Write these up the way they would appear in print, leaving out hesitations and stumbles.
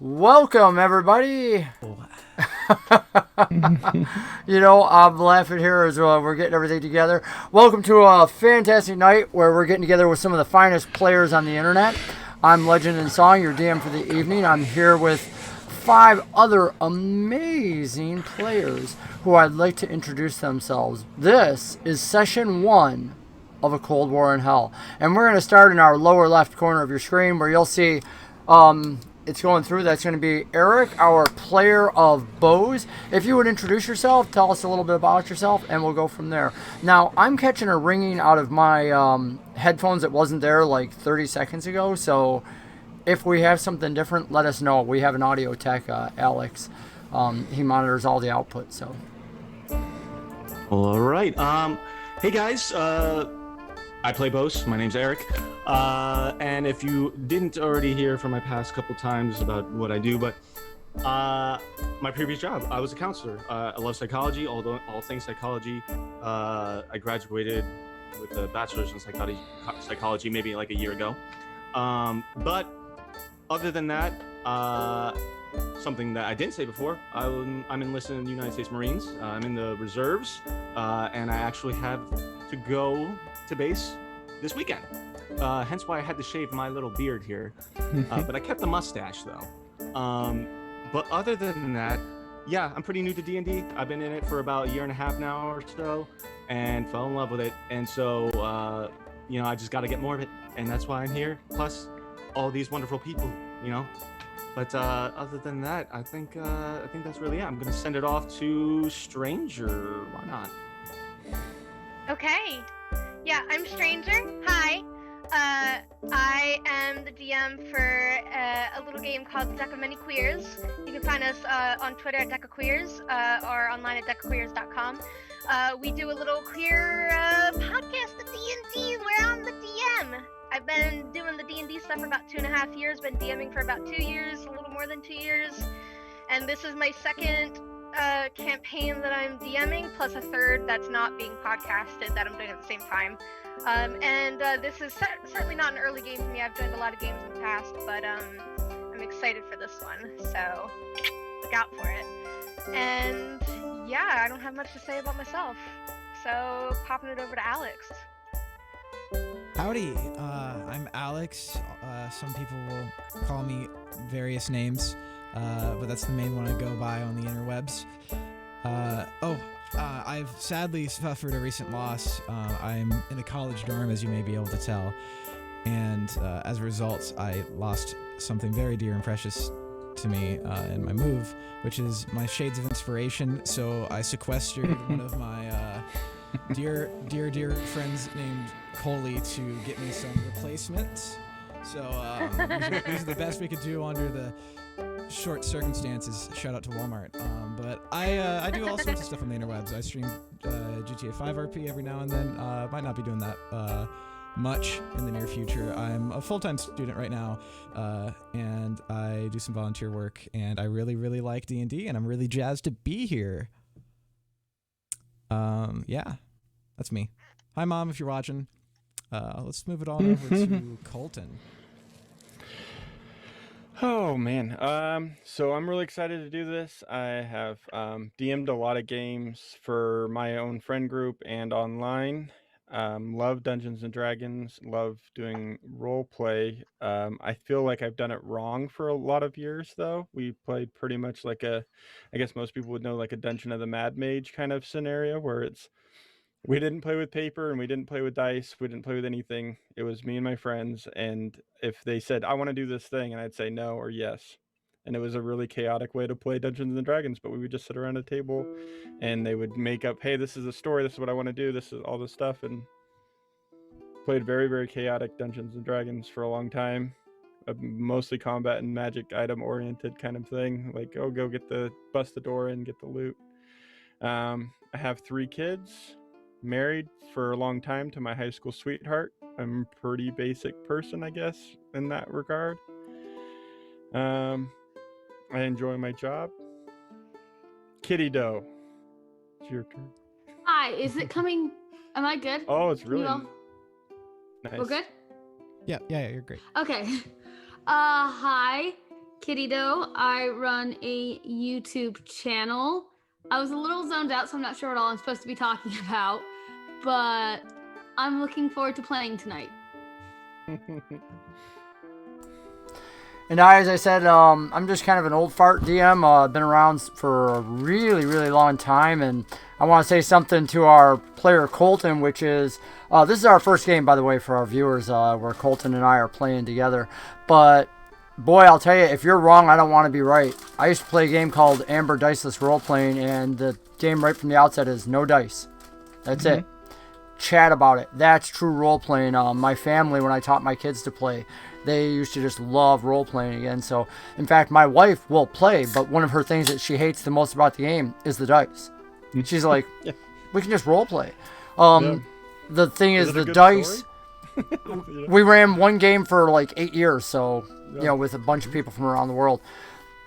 Welcome, everybody. I'm laughing here as well. We're getting everything together. Welcome to a fantastic night where we're getting together with some of the finest players on the internet. I'm Legend and Song, your DM for the evening. I'm here with 5 other amazing players who I'd like to introduce themselves. This is session 1 of A Cold War in Hell. And we're going to start in our lower left corner of your screen where you'll see it's going through. That's going to be Eric, our player of B.O.S.E. If you would introduce yourself, tell us a little bit about yourself, and we'll go from there. Now, I'm catching a ringing out of my headphones that wasn't there like 30 seconds ago, so if we have something different, let us know. We have an audio tech, Alex. He monitors all the output, so. All right. Hey, guys. I play B.O.S.E. My name's Eric. And if you didn't already hear from my past couple times about what I do, but my previous job, I was a counselor. I love psychology, all things psychology. I graduated with a bachelor's in psychology maybe like a year ago. But other than that, something that I didn't say before, I'm enlisted in the United States Marines. I'm in the reserves, and I actually have to go to base this weekend. Hence why I had to shave my little beard here. But I kept the mustache though. But other than that, yeah, I'm pretty new to D&D. I've been in it for about a year and a half now or so, and fell in love with it. And so, I just got to get more of it, and that's why I'm here. Plus, all these wonderful people, But other than that, I think that's really it. I'm gonna send it off to Stranger. Why not? Okay. Yeah, I'm Stranger. Hi. I am the DM for a little game called The Deck of Many Queers. You can find us on Twitter at Deck of Queers or online at deckofqueers.com. We do a little queer podcast at D&D where I'm the DM. I've been doing the D&D stuff for about 2.5 years, been DMing for about 2 years, a little more than 2 years. And this is my second campaign that I'm DMing, plus a third that's not being podcasted that I'm doing at the same time. This is certainly not an early game for me. I've joined a lot of games in the past, but I'm excited for this one, so look out for it. And yeah, I don't have much to say about myself, so popping it over to Alex. Howdy, I'm Alex. Some people will call me various names, but that's the main one I go by on the interwebs. I've sadly suffered a recent loss. I'm in a college dorm, as you may be able to tell, and as a result, I lost something very dear and precious to me in my move, which is my shades of inspiration. So I sequestered one of my dear friends named Coley to get me some replacements. So these are the best we could do under the short circumstances. Shout out to Walmart. But I do all sorts of stuff on the interwebs. I stream GTA 5 RP every now and then. Might not be doing that much in the near future. I'm a full-time student right now, and I do some volunteer work, and I really, really like D&D, and I'm really jazzed to be here. Yeah, that's me. Hi, Mom, if you're watching. Let's move it on over to Colton. Oh man, so I'm really excited to do this. I have DM'd a lot of games for my own friend group and online. Love Dungeons and Dragons, love doing role play. I feel like I've done it wrong for a lot of years though. We played pretty much like I guess most people would know, like a Dungeon of the Mad Mage kind of scenario where we didn't play with paper and we didn't play with dice. We didn't play with anything. It was me and my friends. And if they said, I want to do this thing, and I'd say no or yes. And it was a really chaotic way to play Dungeons and Dragons, but we would just sit around a table and they would make up, hey, this is a story. This is what I want to do. This is all this stuff. And played very, very chaotic Dungeons and Dragons for a long time. Mostly combat and magic item oriented kind of thing. Like, oh, go bust the door in, get the loot. I have 3 kids. Married for a long time to my high school sweetheart. I'm a pretty basic person, I guess, in that regard. I enjoy my job. Kitty Doe, it's your turn. Hi, is it coming? Am I good? Oh, it's really nice. We're good? Yeah, you're great. Okay. Hi. Kitty Doe. I run a YouTube channel. I was a little zoned out, so I'm not sure what all I'm supposed to be talking about, but I'm looking forward to playing tonight. And as I said, I'm just kind of an old fart DM. I've been around for a really, really long time, and I want to say something to our player Colton, which is, this is our first game, by the way, for our viewers, where Colton and I are playing together. But, boy, I'll tell you, if you're wrong, I don't want to be right. I used to play a game called Amber Diceless Role-Playing, and the game right from the outset is no dice. That's it. Chat about it. That's true role-playing. My family, when I taught my kids to play, they used to just love role-playing again. So, in fact, my wife will play, but one of her things that she hates the most about the game is the dice. She's like, we can just role-play. The thing is the dice, we ran one game for like 8 years, so, you know, with a bunch of people from around the world.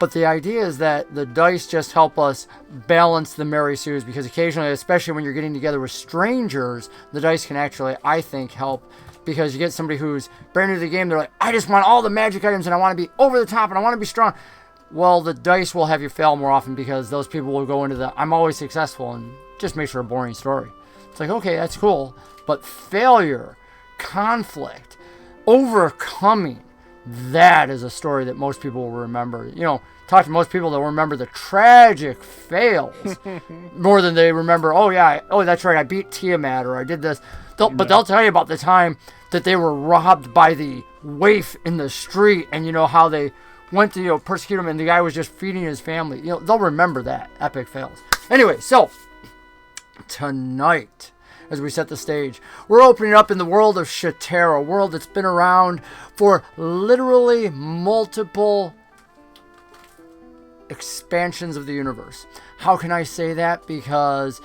But the idea is that the dice just help us balance the Mary Sues, because occasionally, especially when you're getting together with strangers, the dice can actually, I think, help. Because you get somebody who's brand new to the game, they're like, I just want all the magic items and I want to be over the top and I want to be strong. Well, the dice will have you fail more often, because those people will go into the I'm always successful and just makes for a boring story. It's like, okay, that's cool. But failure, conflict, overcoming, that is a story that most people will remember. You know, talk to most people, they'll remember the tragic fails more than they remember, oh yeah, that's right, I beat Tiamat or I did this. But they'll tell you about the time that they were robbed by the waif in the street, and you know how they went to, you know, persecute him, and the guy was just feeding his family. You know, they'll remember that. Epic fails. Anyway, so tonight, as we set the stage, we're opening up in the world of Shatera, a world that's been around for literally multiple expansions of the universe. How can I say that? Because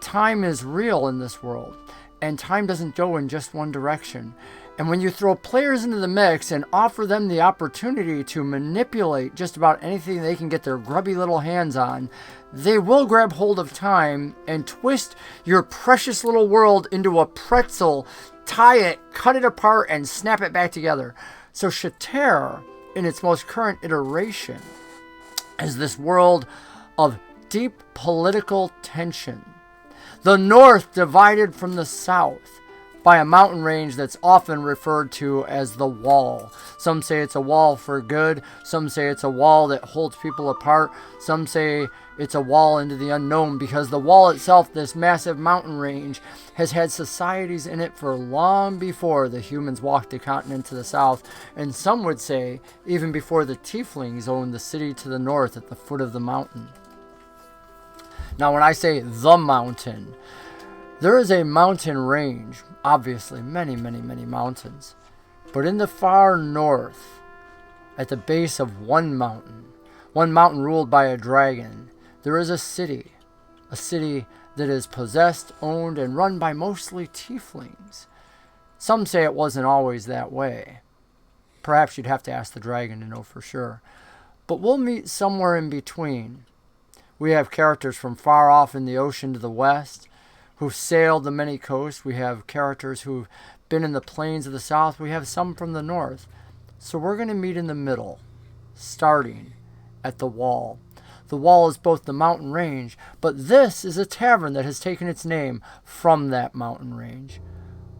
time is real in this world, and time doesn't go in just one direction. And when you throw players into the mix and offer them the opportunity to manipulate just about anything they can get their grubby little hands on, they will grab hold of time and twist your precious little world into a pretzel, tie it, cut it apart, and snap it back together. So Shatera, in its most current iteration, is this world of deep political tension. The North divided from the South by a mountain range that's often referred to as the Wall. Some say it's a wall for good. Some say it's a wall that holds people apart. Some say it's a wall into the unknown, because the wall itself, this massive mountain range, has had societies in it for long before the humans walked the continent to the south, and some would say even before the Tieflings owned the city to the north at the foot of the mountain. Now, when I say the mountain, there is a mountain range, obviously many, many, many mountains. But in the far north, at the base of one mountain ruled by a dragon, there is a city that is possessed, owned, and run by mostly tieflings. Some say it wasn't always that way. Perhaps you'd have to ask the dragon to know for sure. But we'll meet somewhere in between. We have characters from far off in the ocean to the west who've sailed the many coasts. We have characters who've been in the plains of the south. We have some from the north. So we're going to meet in the middle, starting at the Wall. The Wall is both the mountain range, but this is a tavern that has taken its name from that mountain range.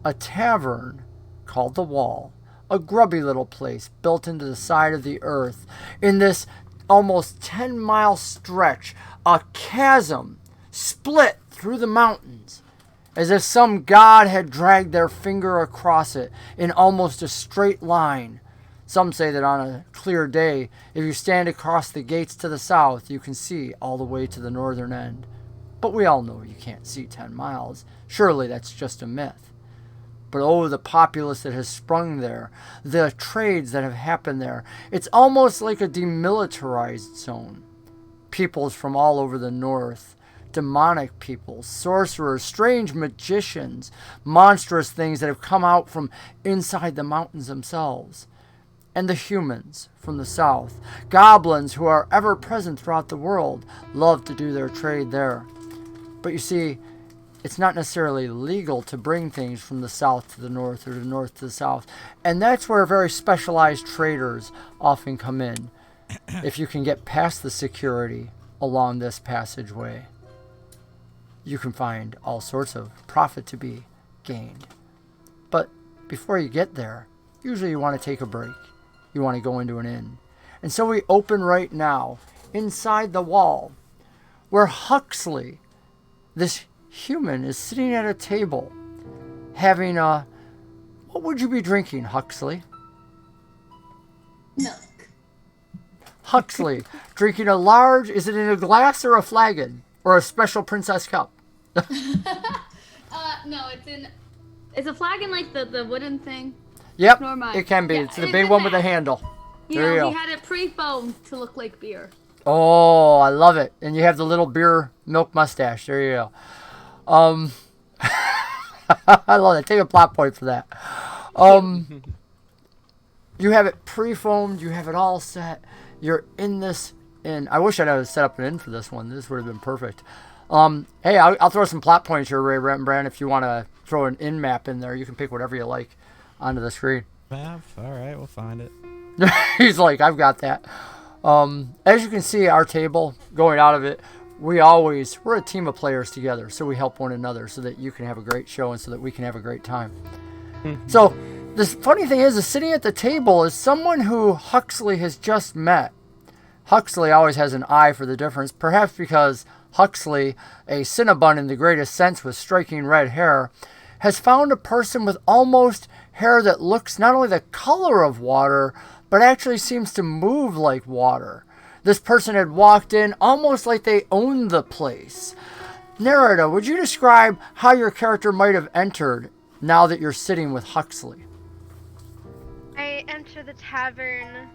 A tavern called the Wall, a grubby little place built into the side of the earth. In this almost 10-mile stretch, a chasm split through the mountains, as if some god had dragged their finger across it in almost a straight line. Some say that on a clear day, if you stand across the gates to the south, you can see all the way to the northern end. But we all know you can't see 10 miles. Surely that's just a myth. But oh, the populace that has sprung there, the trades that have happened there. It's almost like a demilitarized zone. Peoples from all over the north, demonic peoples, sorcerers, strange magicians, monstrous things that have come out from inside the mountains themselves. And the humans from the south, goblins who are ever present throughout the world, love to do their trade there. But you see, it's not necessarily legal to bring things from the south to the north or the north to the south. And that's where very specialized traders often come in. if you can get past the security along this passageway, you can find all sorts of profit to be gained. But before you get there, usually you want to take a break. You want to go into an inn. And so we open right now inside the wall where Huxley, this human, is sitting at a table having a... What would you be drinking, Huxley? Milk. Huxley, drinking a large... Is it in a glass or a flagon? Or a special princess cup? No, it's a flagon like the wooden thing. Yep, Nor mine. it can be. Yeah, It's the it's big in one with the that. handle. You There you know, go. he had it pre-foamed to look like beer. Oh, I love it. And you have the little beer milk mustache. There you go. I love it. Take a plot point for that. You have it pre-foamed. You have it all set. You're in this inn. I wish I'd have set up an inn for this one. This would have been perfect. Hey, I'll throw some plot points here, Rembrandt. If you want to throw an inn map in there, you can pick whatever you like onto the screen. Map? All right, we'll find it. He's like, I've got that. As you can see, our table, going out of it, we're a team of players together, so we help one another so that you can have a great show and so that we can have a great time. So, this funny thing is sitting at the table is someone who Huxley has just met. Huxley always has an eye for the difference, perhaps because Huxley, a Cinnabon in the greatest sense with striking red hair, has found a person with almost hair that looks not only the color of water, but actually seems to move like water. This person had walked in almost like they owned the place. Nerida, would you describe how your character might have entered now that you're sitting with Huxley? I enter the tavern,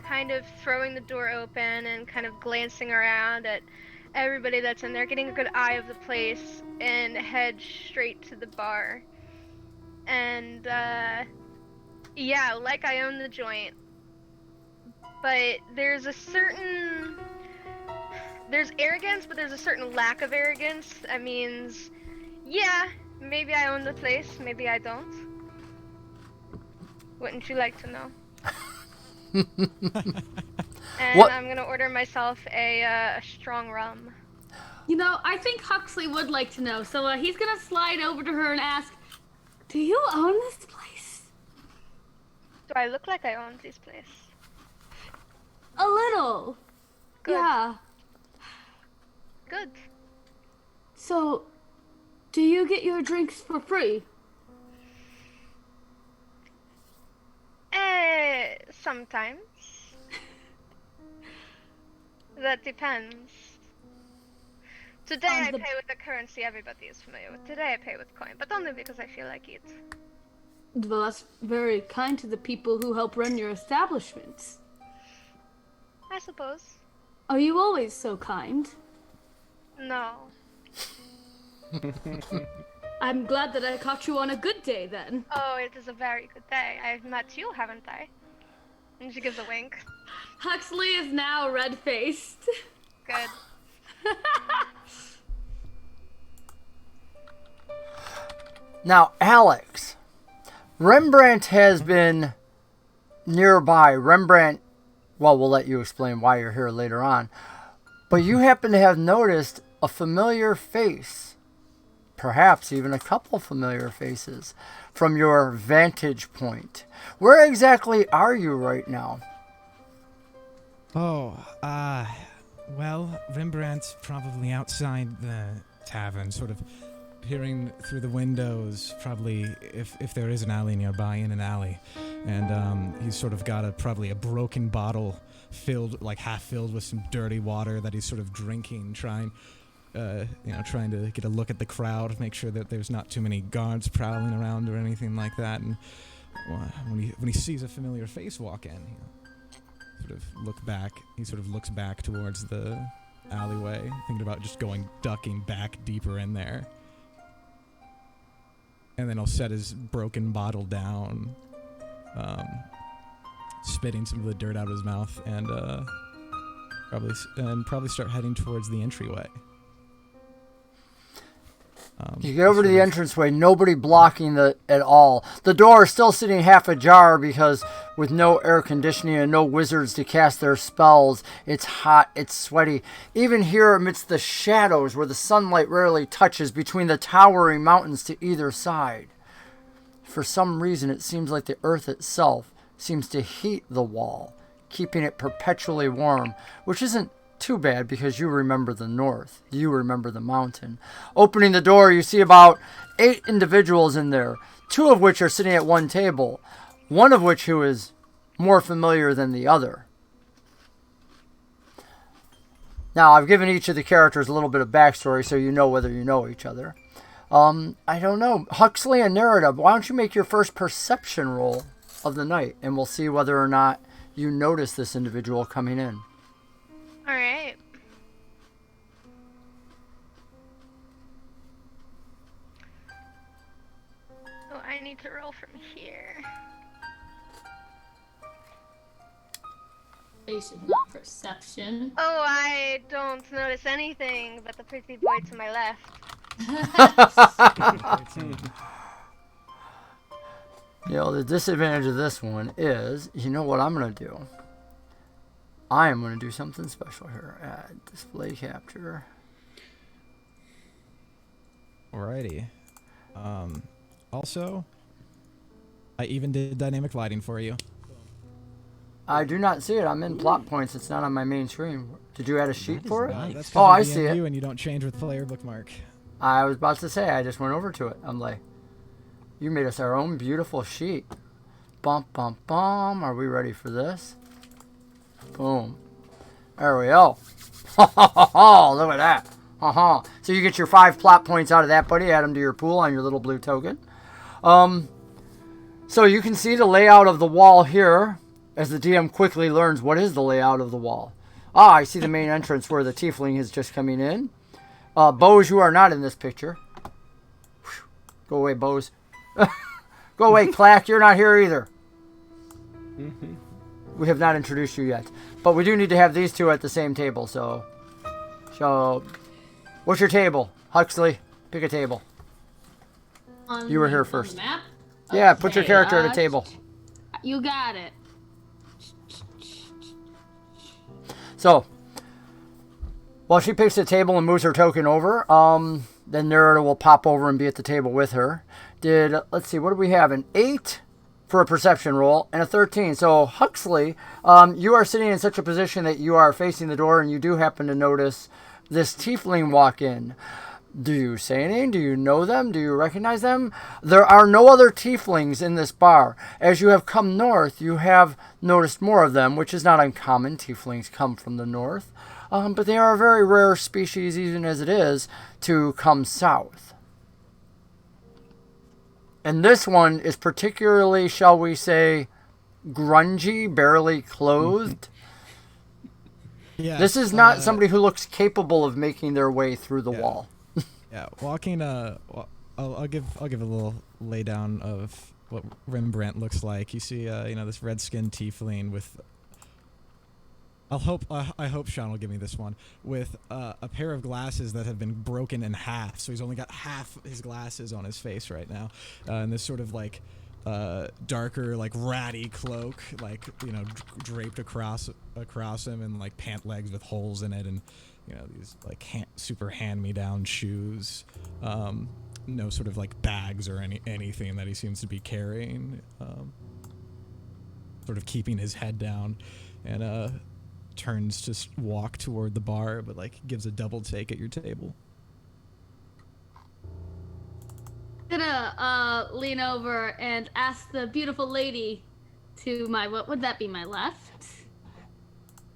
kind of throwing the door open and kind of glancing around at everybody that's in there, getting a good eye of the place, and head straight to the bar. And, yeah, like I own the joint. But there's arrogance, but there's a certain lack of arrogance. That means, yeah, maybe I own the place, maybe I don't. Wouldn't you like to know? And What? I'm gonna order myself a strong rum. You know, I think Huxley would like to know, so he's gonna slide over to her and ask, "Do you own this place?" Do I look like I own this place? A little. Good. Yeah. Good. So, do you get your drinks for free? Sometimes. That depends. Today I pay with the currency everybody is familiar with. Today I pay with coin, but only because I feel like it. Well, that's very kind to the people who help run your establishments. I suppose. Are you always so kind? No. I'm glad that I caught you on a good day then. Oh, it is a very good day. I've met you, haven't I? And she gives a wink. Huxley is now red-faced. Good. Now, Alex, Rembrandt has been nearby. Rembrandt, well, we'll let you explain why you're here later on. But you happen to have noticed a familiar face, perhaps even a couple familiar faces, from your vantage point. Where exactly are you right now? Oh, well, Rembrandt's probably outside the tavern, sort of peering through the windows, probably if there is an alley nearby, in an alley. And he's sort of got probably a broken bottle filled, like half filled with some dirty water that he's sort of drinking, trying to get a look at the crowd, make sure that there's not too many guards prowling around or anything like that. And when he sees a familiar face walk in, he sort of looks back towards the alleyway, thinking about just ducking back deeper in there. And then he'll set his broken bottle down, spitting some of the dirt out of his mouth, and probably start heading towards the entryway. You get over to the entranceway, nobody blocking at all. The door is still sitting half ajar because with no air conditioning and no wizards to cast their spells. It's hot, it's sweaty. Even here amidst the shadows where the sunlight rarely touches between the towering mountains to either side. For some reason, it seems like the earth itself seems to heat the wall, keeping it perpetually warm, which isn't too bad because you remember the north. You remember the mountain. Opening the door, you see about 8 individuals in there, 2 of which are sitting at one table, one of which who is more familiar than the other. Now, I've given each of the characters a little bit of backstory so you know whether you know each other. I don't know. Huxley and Nerida, why don't you make your first perception roll of the night, and we'll see whether or not you notice this individual coming in. All right. Oh, I need to roll from here. Basic, not perception. Oh, I don't notice anything but the pretty boy to my left. You know, the disadvantage of this one is, you know what I'm going to do? I am going to do something special here. Add display capture. Alrighty. Also, I even did dynamic lighting for you. I do not see it. I'm in plot points. It's not on my main screen. Did you add a sheet for it? Nice. That's Oh, I see it. And you don't change with player bookmark. I was about to say, I just went over to it. I'm like, you made us our own beautiful sheet. Bum, bum, bum. Are we ready for this? Boom. There we go. Look at that. So you get your 5 plot points out of that, buddy. Add them to your pool on your little blue token. So you can see the layout of the wall here as the DM quickly learns what is the layout of the wall. Ah, I see the main entrance where the Tiefling is just coming in. B.O.S.E, you are not in this picture. Go away, B.O.S.E. Go away, Klaak. You're not here either. We have not introduced you yet. But we do need to have these 2 at the same table, so... What's your table? Huxley, pick a table. You were here first. On the map? Yeah, put your Okay, character at a table. You got it. So, while she picks a table and moves her token over, then Nerida will pop over and be at the table with her. Let's see, what do we have? An 8 for a perception roll and a 13. So, Huxley, you are sitting in such a position that you are facing the door and you do happen to notice this Tiefling walk in. Do you say anything? Do you know them? Do you recognize them? There are no other Tieflings in this bar. As you have come north, you have noticed more of them, which is not uncommon. Tieflings come from the north. But they are a very rare species, even as it is, to come south. And this one is particularly, shall we say, grungy, barely clothed. Yeah. This is not somebody who looks capable of making their way through the wall. Yeah, walking. I'll give a little laydown of what Rembrandt looks like. You see, this red-skinned tiefling with. I hope Sean will give me this one with a pair of glasses that have been broken in half. So he's only got half his glasses on his face right now, and this sort of like darker, like ratty cloak, like draped across him, and like pant legs with holes in it, and these like super hand-me-down shoes. No sort of like bags or anything that he seems to be carrying. Sort of keeping his head down, and turns to walk toward the bar, but like gives a double take at your table. Gonna lean over and ask the beautiful lady to my, what would that be, my left?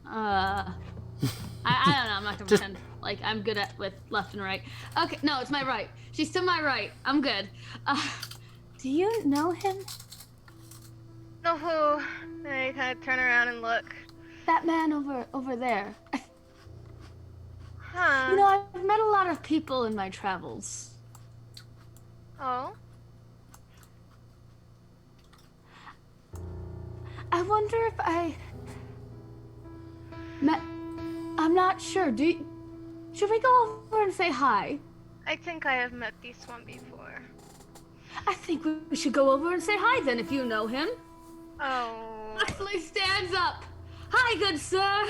I don't know, I'm not gonna pretend like I'm good with left and right. Okay, no, it's my right. She's to my right. I'm good. Do you know him? No, who? I kind of turn around and look. That man over there. Huh. I've met a lot of people in my travels. Oh? I wonder if I met... I'm not sure. Should we go over and say hi? I think I have met this one before. I think we should go over and say hi then, if you know him. Oh. Huxley stands up. Hi, good sir.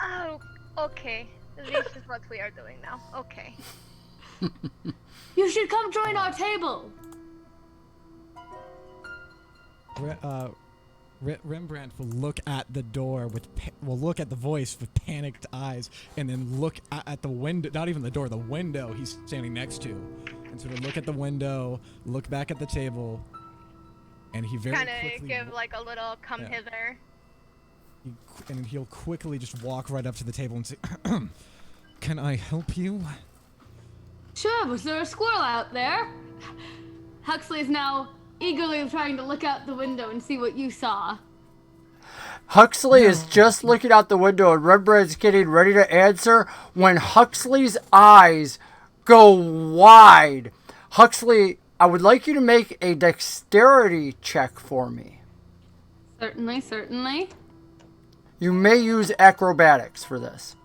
Oh, okay. This is what we are doing now. Okay. You should come join our table. Rembrandt will look at the door will look at the voice with panicked eyes, and then look at the window. Not even the door, the window he's standing next to, and sort of look at the window, look back at the table, and he very quickly Kind of give like a little come hither. And he'll quickly just walk right up to the table and say, "Can I help you?" Sure, was there a squirrel out there? Huxley is now eagerly trying to look out the window and see what you saw. Huxley is just looking out the window, and Rembrandt's getting ready to answer when Huxley's eyes go wide. Huxley, I would like you to make a dexterity check for me. Certainly, certainly. You may use acrobatics for this.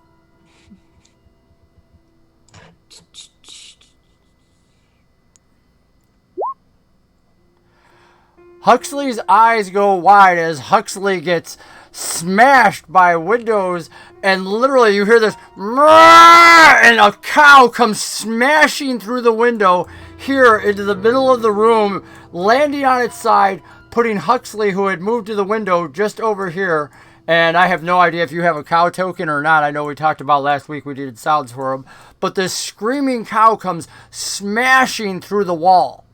Huxley's eyes go wide as Huxley gets smashed by windows, and literally you hear this, and a cow comes smashing through the window here into the middle of the room, landing on its side, putting Huxley, who had moved to the window, just over here. And I have no idea if you have a cow token or not. I know we talked about last week, we did sounds for him. But this screaming cow comes smashing through the wall.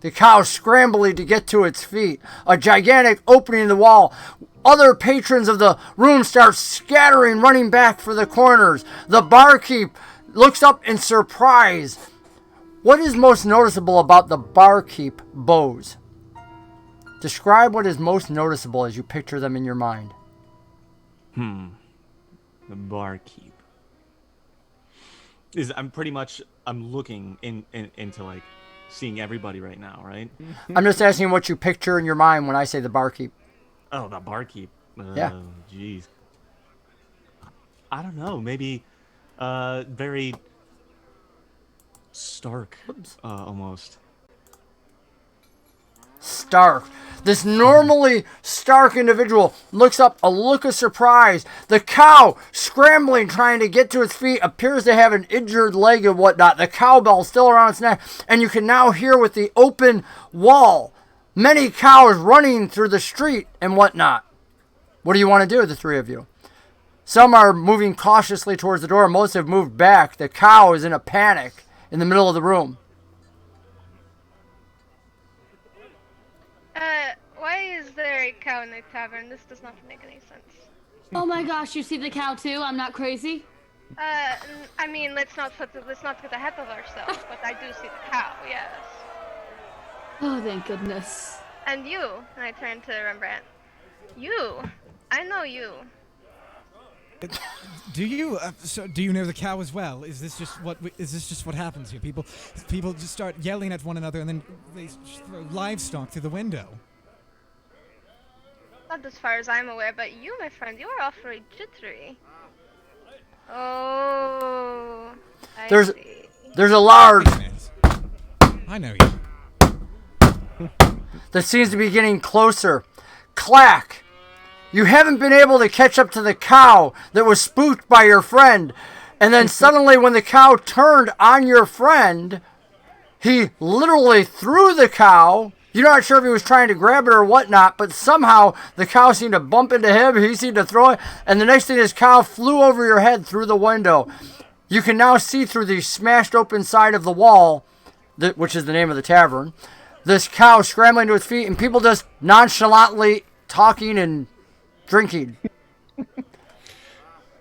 The cow scrambling to get to its feet. A gigantic opening in the wall. Other patrons of the room start scattering, running back for the corners. The barkeep looks up in surprise. What is most noticeable about the barkeep, B.O.S.E? Describe what is most noticeable as you picture them in your mind. The barkeep. I'm looking into like seeing everybody right now, right? I'm just asking what you picture in your mind when I say the barkeep. Oh, the barkeep. Yeah. Jeez. I don't know. Maybe very stark, almost. Stark. This normally stark individual looks up, a look of surprise. The cow, scrambling, trying to get to its feet, appears to have an injured leg and whatnot. The cowbell still around its neck, and you can now hear with the open wall many cows running through the street and whatnot. What do you want to do, the three of you? Some are moving cautiously towards the door. Most have moved back. The cow is in a panic in the middle of the room. Why is there a cow in the tavern? This does not make any sense. Oh my gosh, you see the cow too? I'm not crazy. I mean, let's not get ahead of ourselves, but I do see the cow, yes. Oh, thank goodness. And you, and I turn to Rembrandt. You, I know you. Do you? So do you know the cow as well? Is this just what happens here? People just start yelling at one another, and then they throw livestock through the window. Not as far as I'm aware, but you, my friend, you are awfully jittery. Oh, There's a large I know you. that seems to be getting closer. Klaak, you haven't been able to catch up to the cow that was spooked by your friend. And then suddenly when the cow turned on your friend, he literally threw the cow. You're not sure if he was trying to grab it or whatnot, but somehow the cow seemed to bump into him. He seemed to throw it. And the next thing, this cow flew over your head through the window. You can now see through the smashed open side of the wall, which is the name of the tavern, this cow scrambling to its feet and people just nonchalantly talking and drinking.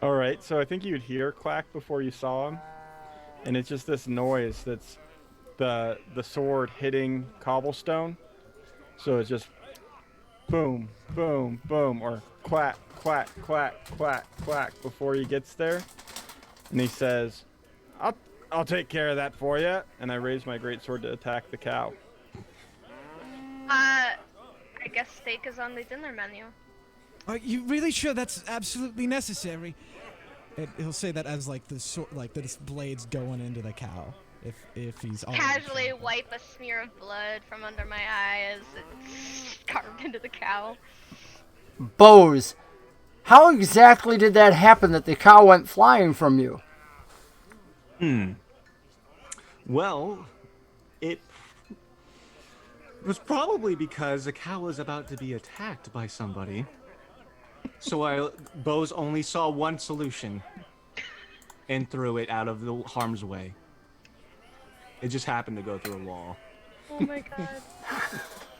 All right, so I think you'd hear Klaak before you saw him, and it's just this noise that's the sword hitting cobblestone. So it's just boom, boom, boom, or quack, quack, quack, quack, quack before he gets there. And he says, I'll take care of that for you. And I raise my greatsword to attack the cow. I guess steak is on the dinner menu. Are you really sure that's absolutely necessary? He'll say that as like the sword, like this blade's going into the cow. If he's Casually wipe a smear of blood from under my eye as it's carved into the cow. B.O.S.E, how exactly did that happen that the cow went flying from you? Well, it was probably because the cow was about to be attacked by somebody. So B.O.S.E only saw one solution and threw it out of the harm's way. It just happened to go through a wall. Oh my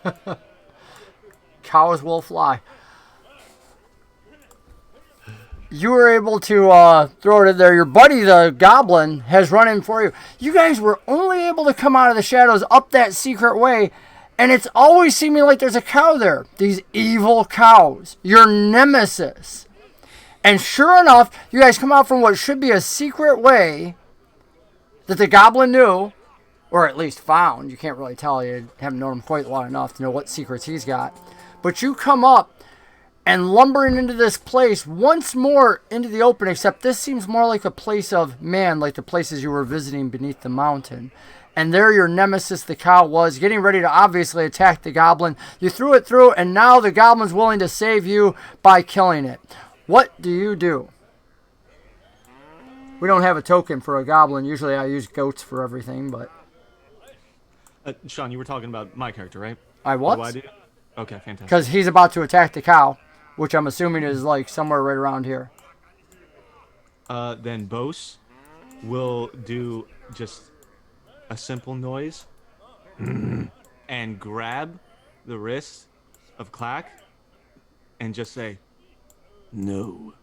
god. Cows will fly. You were able to throw it in there. Your buddy, the Goblin, has run in for you. You guys were only able to come out of the shadows up that secret way, and it's always seeming like there's a cow there. These evil cows. Your nemesis. And sure enough, you guys come out from what should be a secret way that the Goblin knew, or at least found. You can't really tell. You haven't known him quite long enough to know what secrets he's got. But you come up and lumbering into this place once more into the open, except this seems more like a place of man, like the places you were visiting beneath the mountain. And there your nemesis, the cow, was getting ready to obviously attack the Goblin. You threw it through, and now the Goblin's willing to save you by killing it. What do you do? We don't have a token for a Goblin. Usually I use goats for everything, but... Sean, you were talking about my character, right? I was? What do I do? Okay, fantastic. Because he's about to attack the cow, which I'm assuming is like somewhere right around here. Then B.O.S.E will do just a simple noise and grab the wrist of Klaak and just say, "No."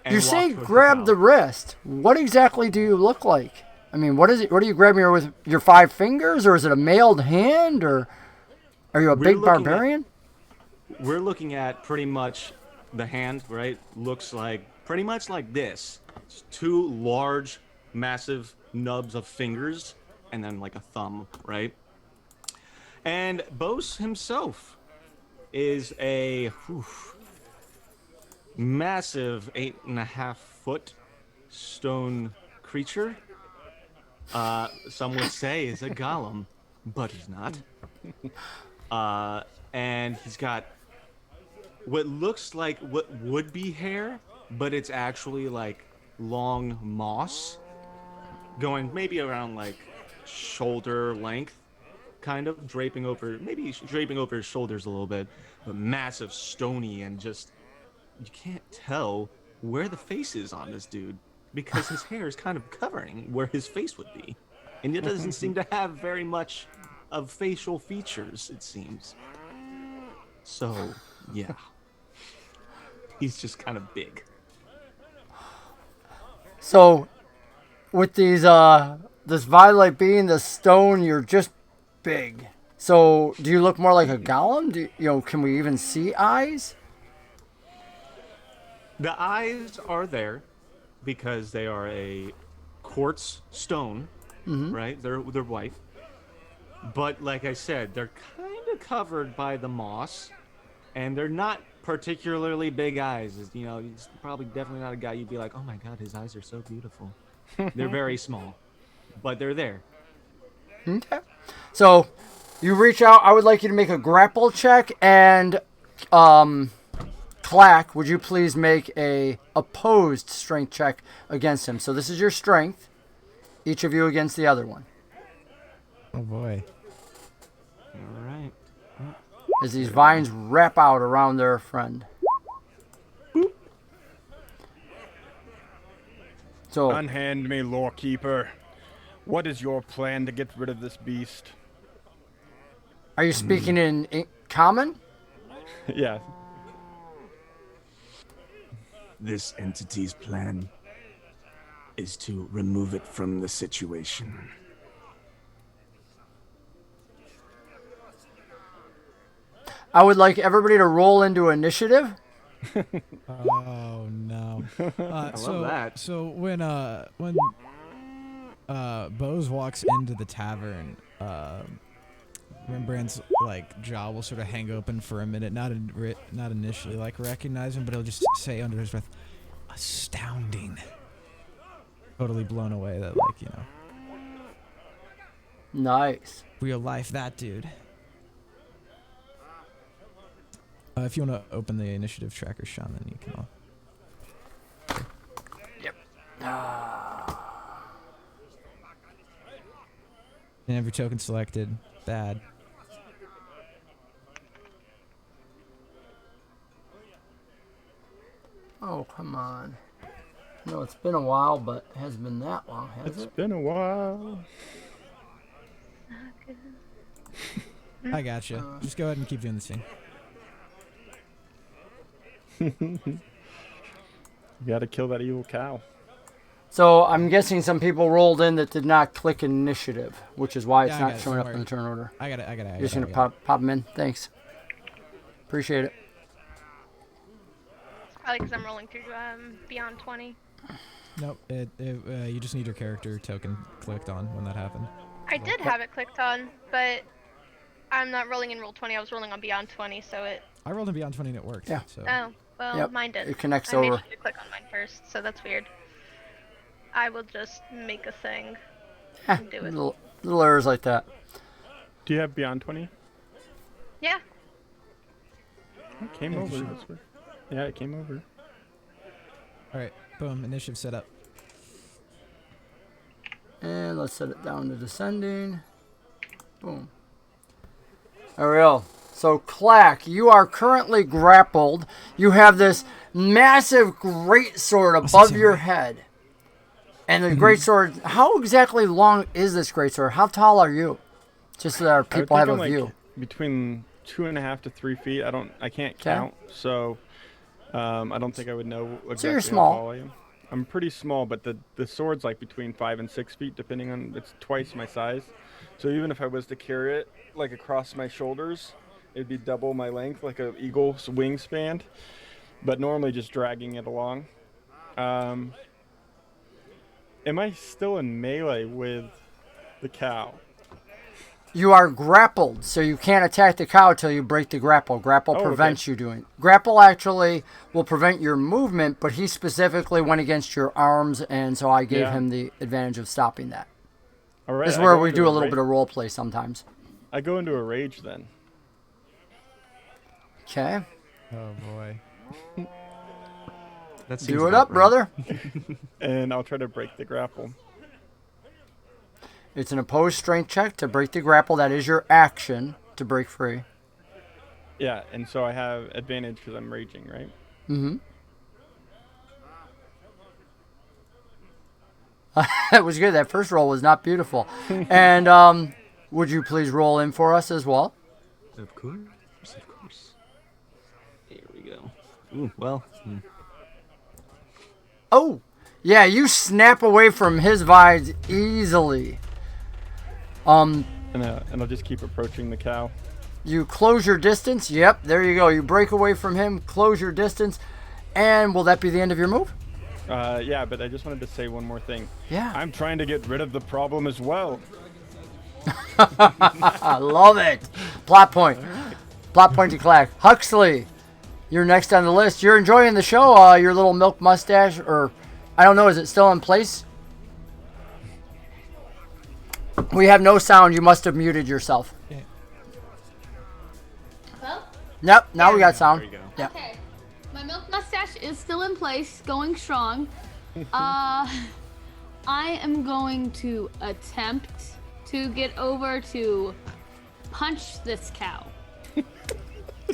And You walk say towards grab cow. the wrist. What exactly do you look like? I mean, what is it? What are you grabbing her with? Your 5 fingers, or is it a mailed hand, or are you a We're big looking at- barbarian? We're looking at pretty much the hand, right? Looks like pretty much like this. It's 2 large, massive nubs of fingers, and then like a thumb, right? And B.O.S.E himself is a massive 8.5-foot stone creature. Some would say is a golem, but he's not. And he's got what looks like what would be hair, but it's actually like long moss going maybe around like shoulder length, kind of draping over his shoulders a little bit, but massive, stony, and just you can't tell where the face is on this dude because his hair is kind of covering where his face would be, and it doesn't seem to have very much of facial features, it seems. So, yeah. He's just kind of big. So, with these, this violet being the stone, you're just big. So, do you look more like a golem? Can we even see eyes? The eyes are there because they are a quartz stone, right? They're white. But like I said, they're kind of covered by the moss, and they're not particularly big eyes. He's probably definitely not a guy you'd be like, oh my god, his eyes are so beautiful. They're very small, but they're there. Okay. So, you reach out. I would like you to make a grapple check, and Klaak, would you please make a opposed strength check against him? So this is your strength, each of you against the other one. Oh boy. All right. As these vines wrap out around their friend. Boop. So, Unhand me, Lorekeeper. What is your plan to get rid of this beast? are you speaking in common? Yeah. This entity's plan is to remove it from the situation. I would like everybody to roll into initiative. Oh no! I love that. So when B.O.S.E walks into the tavern, Rembrandt's like jaw will sort of hang open for a minute, not initially like recognize him, but he'll just say under his breath, "Astounding!" Totally blown away that Nice. real life that dude. If you want to open the initiative tracker, Sean, then you can all. Yep. And every token selected. Bad. Oh, come on. No, it's been a while, but it hasn't been that long, has it? It's been a while. I gotcha. Just go ahead and keep doing the thing. You gotta kill that evil cow. So I'm guessing some people rolled in that did not click initiative, which is why it's Yeah, I not got it, showing don't up in worry. the turn order. I got it. You're just going to pop them in? Thanks. Appreciate it. Probably because I'm rolling through beyond 20. Nope. You just need your character token clicked on when that happened. I did have it clicked on, but I'm not rolling in roll 20. I was rolling on beyond 20, so it. I rolled in beyond 20 and it worked. Yeah. So. Oh, well, Yep, mine did. it connects I made over. sure to click on mine first, so that's weird. I will just make a thing and do it. Little errors like that. Do you have beyond 20? Yeah. It came over. That's weird. Yeah, it came over. All right. Boom. Initiative set up. And let's set it down to descending. Boom. Ariel. So, Klaak, you are currently grappled. You have this massive greatsword above your head. And the greatsword, how exactly long is this greatsword? How tall are you? Just so that our people have a view. Between 2.5 to 3 feet. I can't count, so I don't think I would know exactly So you're how small. tall I am. I'm pretty small, but the sword's like between 5 and 6 feet, depending on, it's twice my size. So even if I was to carry it like across my shoulders, it'd be double my length, like an eagle's wingspan. But normally just dragging it along. Am I still in melee with the cow? You are grappled, so you can't attack the cow until you break the grapple. Grapple prevents you doing. Grapple actually will prevent your movement, but he specifically went against your arms, and so I gave him the advantage of stopping that. All right, This is where we do a little bit of role play sometimes. I go into a rage then. Okay. Oh boy. Do it up, brother. And I'll try to break the grapple. It's an opposed strength check to break the grapple. That is your action to break free. Yeah, and so I have advantage because I'm raging, right? Mm-hmm. That was good. That first roll was not beautiful. And would you please roll in for us as well? Of course, of course. Here we go. Ooh, well. Oh, yeah, you snap away from his vines easily. And I'll just keep approaching the cow. You close your distance. Yep, there you go. You break away from him, close your distance. And will that be the end of your move? Yeah, but I just wanted to say one more thing. Yeah. I'm trying to get rid of the problem as well. I love it. Plot point. Plot point to Klaak. Huxley, you're next on the list. You're enjoying the show. Your little milk mustache, or I don't know, is it still in place? We have no sound. You must have muted yourself. Yeah. Well, Yep, now we got sound. There you go. Yep. okay. My milk mustache is still in place, going strong. I am going to attempt to get over to punch this cow.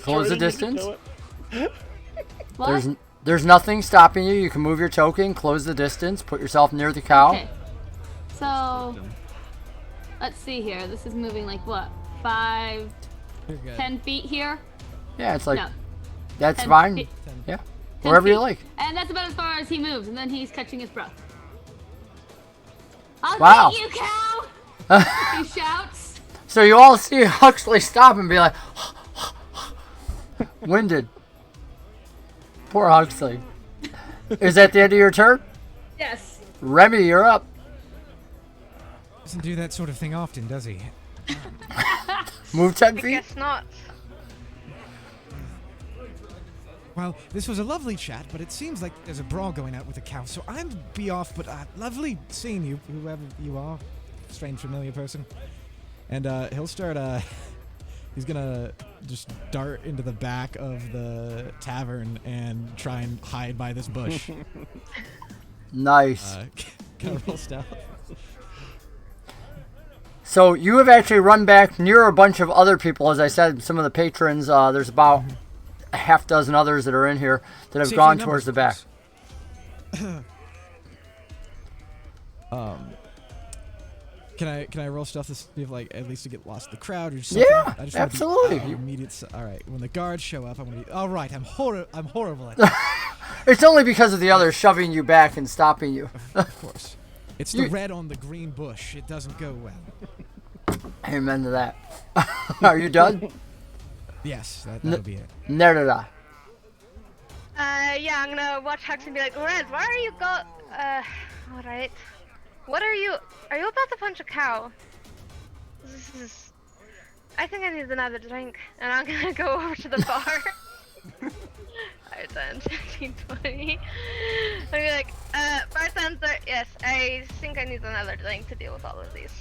Close the distance. What? There's nothing stopping you. You can move your token, close the distance, put yourself near the cow. Okay. So, let's see here. This is moving like what? 5, You're good. 10 feet here? Yeah, it's like, No. that's 10 fine. feet. Yeah, 10 wherever you feet. like. And that's about as far as he moves, and then he's catching his breath. I'll Wow. get you, cow! He shouts. So you all see Huxley stop and be like, winded. Poor Huxley. Is that the end of your turn? Yes. Remy, you're up. Doesn't do that sort of thing often, does he? Move 10 I feet. guess not. Well, this was a lovely chat, but it seems like there's a brawl going out with the cow, so I'm be off, but lovely seeing you, whoever you are, strange familiar person. And he'll start He's gonna just dart into the back of the tavern and try and hide by this bush. Nice. Can I roll stealth? So you have actually run back near a bunch of other people. As I said, some of the patrons, there's about a half dozen others that are in here that have gone towards the back. Can I roll stealth to see if, like, at least to get lost in the crowd or something? Yeah, I just absolutely. All right, when the guards show up, I'm gonna be. All right, I'm horrible at that. It's only because of the others shoving you back and stopping you. Of course. It's the red on the green bush. It doesn't go well. Amen to that. Are you done? Yes, that'll be it. Nerida. Yeah, I'm gonna watch Hux and be like, Red, why are you alright. What are you about to punch a cow? I think I need another drink, and I'm gonna go over to the bar. 5, 10, 15, 20. I'll be like, bartender, yes, I think I need another drink to deal with all of these.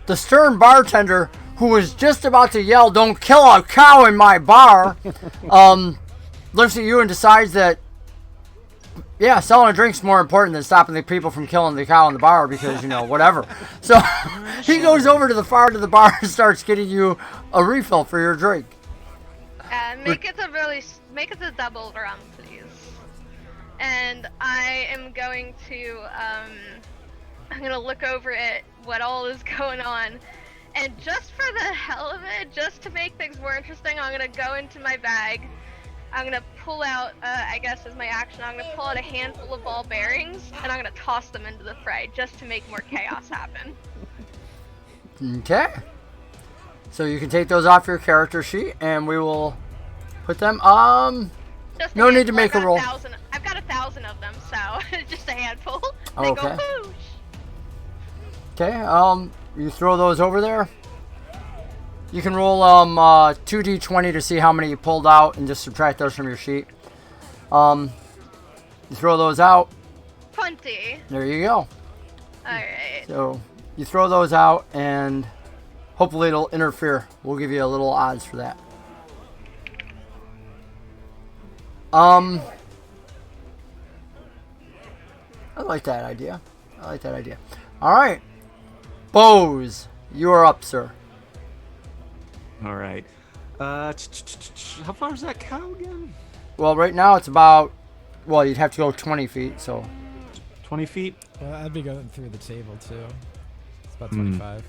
The stern bartender, who was just about to yell, "Don't kill a cow in my bar," looks at you and decides that, yeah, selling a drink's more important than stopping the people from killing the cow in the bar because, whatever. So he goes over to the far end of the bar and starts getting you a refill for your drink. Make it a double rum, please. And I am going to, I'm gonna look over at what all is going on. And just for the hell of it, just to make things more interesting, I'm gonna go into my bag. I'm gonna pull out, I guess as my action, I'm gonna pull out a handful of ball bearings, and I'm gonna toss them into the fray, just to make more chaos happen. Okay. So you can take those off your character sheet, and we will put them, Just no need to make a roll. I've got 1,000 of them, so just a handful. They Okay. go whoosh. Okay, you throw those over there. You can roll 2d20 to see how many you pulled out and just subtract those from your sheet. You throw those out. 20. There you go. Alright. So you throw those out and hopefully it'll interfere. We'll give you a little odds for that. I like that idea. All right. B.O.S.E, you are up, sir. All right. How far is that cow again? Well, right now it's about, you'd have to go 20 feet, so. 20 feet? Well, I'd be going through the table, too. It's about 25.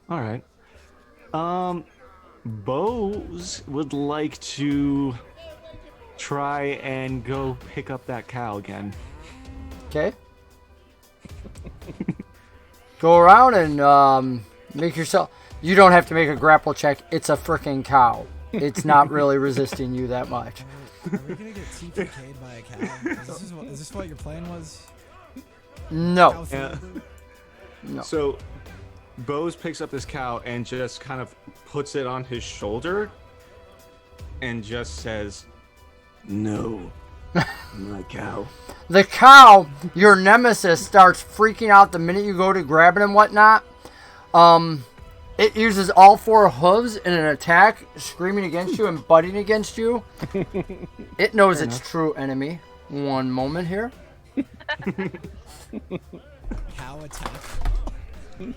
All right. B.O.S.E would like to try and go pick up that cow again. Okay. Go around and make yourself. You don't have to make a grapple check. It's a freaking cow. It's not really resisting you that much. Are we gonna get TPK'd by a cow? Is this what your plan was? No. No. So, B.O.S.E picks up this cow and just kind of puts it on his shoulder and just says, No, my cow. The cow, your nemesis, starts freaking out the minute you go to grab it and whatnot. It uses all 4 hooves in an attack, screaming against you and butting against you. It knows its true enemy. One moment here. Cow attack.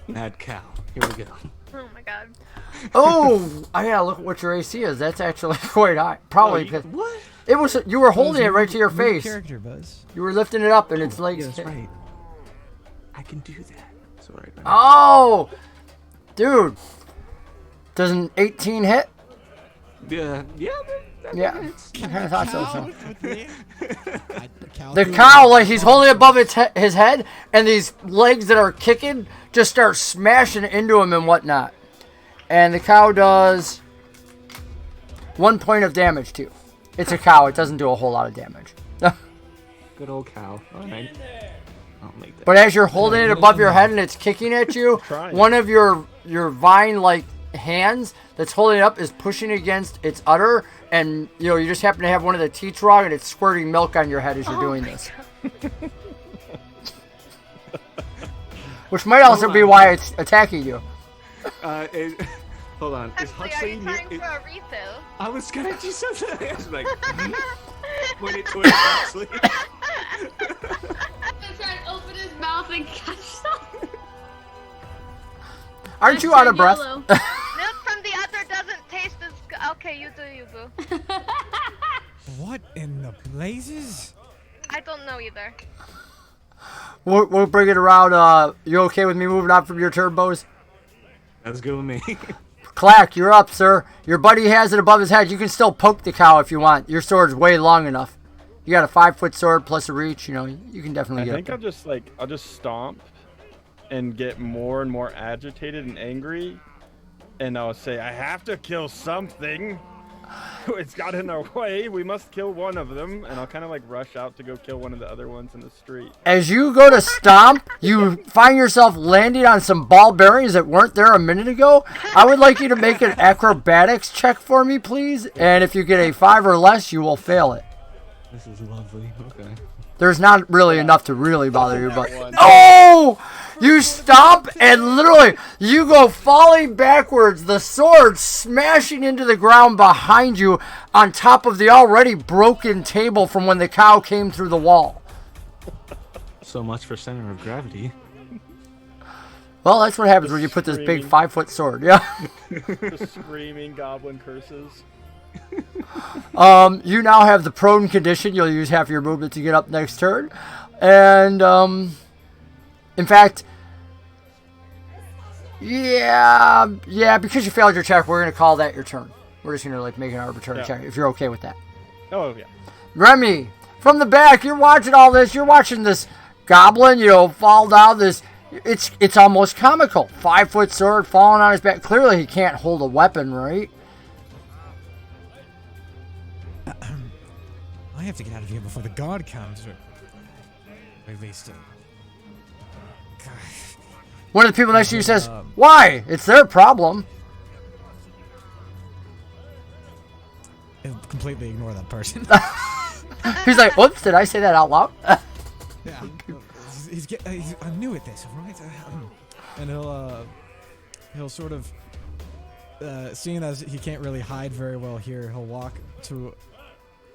Mad cow. Here we go. Oh my god. Oh, I gotta look at what your AC is. That's actually quite high. Probably because What? it was. You were holding it right to your face. Character, Buzz. You were lifting it up, and its legs. That's right. I can do that. It's all right. Oh, dude, does an 18 hit? Yeah. Yeah, I kind of thought so. Cow The cow, like he's holding it above his head, and these legs that are kicking just start smashing into him and whatnot. And the cow does 1 point of damage to you. It's a cow. It doesn't do a whole lot of damage. Good old cow. All right. I'll make that. But as you're holding it above your head and it's kicking at you, one of your vine-like hands that's holding it up is pushing against its udder, and you just happen to have one of the teats wrong, and it's squirting milk on your head as you're doing this. Which might also be why it's attacking you. Hold on. Is Huxley, are Huxley you near? trying for a refill? I was gonna just say that. I was like, pointed towards Huxley. He's trying to open his mouth and catch something. Aren't you out of breath? Milk from the other doesn't taste as good. Okay, you do you, boo. What in the blazes? I don't know either. We'll bring it around. You okay with me moving on from your turn, Bo.S.E? That's good with me. Klaak, you're up, sir. Your buddy has it above his head. You can still poke the cow if you want. Your sword's way long enough. You got a 5-foot sword plus a reach. You know, you can definitely get I think up I'll just stomp and get more and more agitated and angry, and I'll say, I have to kill something. It's got in our way. We must kill one of them, and I'll kind of like rush out to go kill one of the other ones in the street. As you go to stomp, you find yourself landing on some barbarians that weren't there a minute ago. I would like you to make an acrobatics check for me, please. And if you get a 5 or less, you will fail it. This is lovely. Okay. There's not really enough to really bother you, but oh! You stomp and literally you go falling backwards, the sword smashing into the ground behind you on top of the already broken table from when the cow came through the wall. So much for center of gravity. Well, that's what happens when you put this big 5-foot sword. Yeah. The screaming goblin curses. You now have the prone condition. You'll use half your movement to get up next turn. And, in fact, yeah, because you failed your check, we're going to call that your turn. We're just going to, like, make an arbitrary check, if you're okay with that. Oh, yeah. Remy, from the back, you're watching all this. You're watching this goblin, fall down this. It's almost comical. 5-foot sword falling on his back. Clearly, he can't hold a weapon, right? I have to get out of here before the guard comes. Or at least. One of the people next to you says, "Why? It's their problem." He'll completely ignore that person. He's like, "Whoops! Did I say that out loud?" Yeah. I'm new at this, all right? And he'll sort of, seeing as he can't really hide very well here, he'll walk to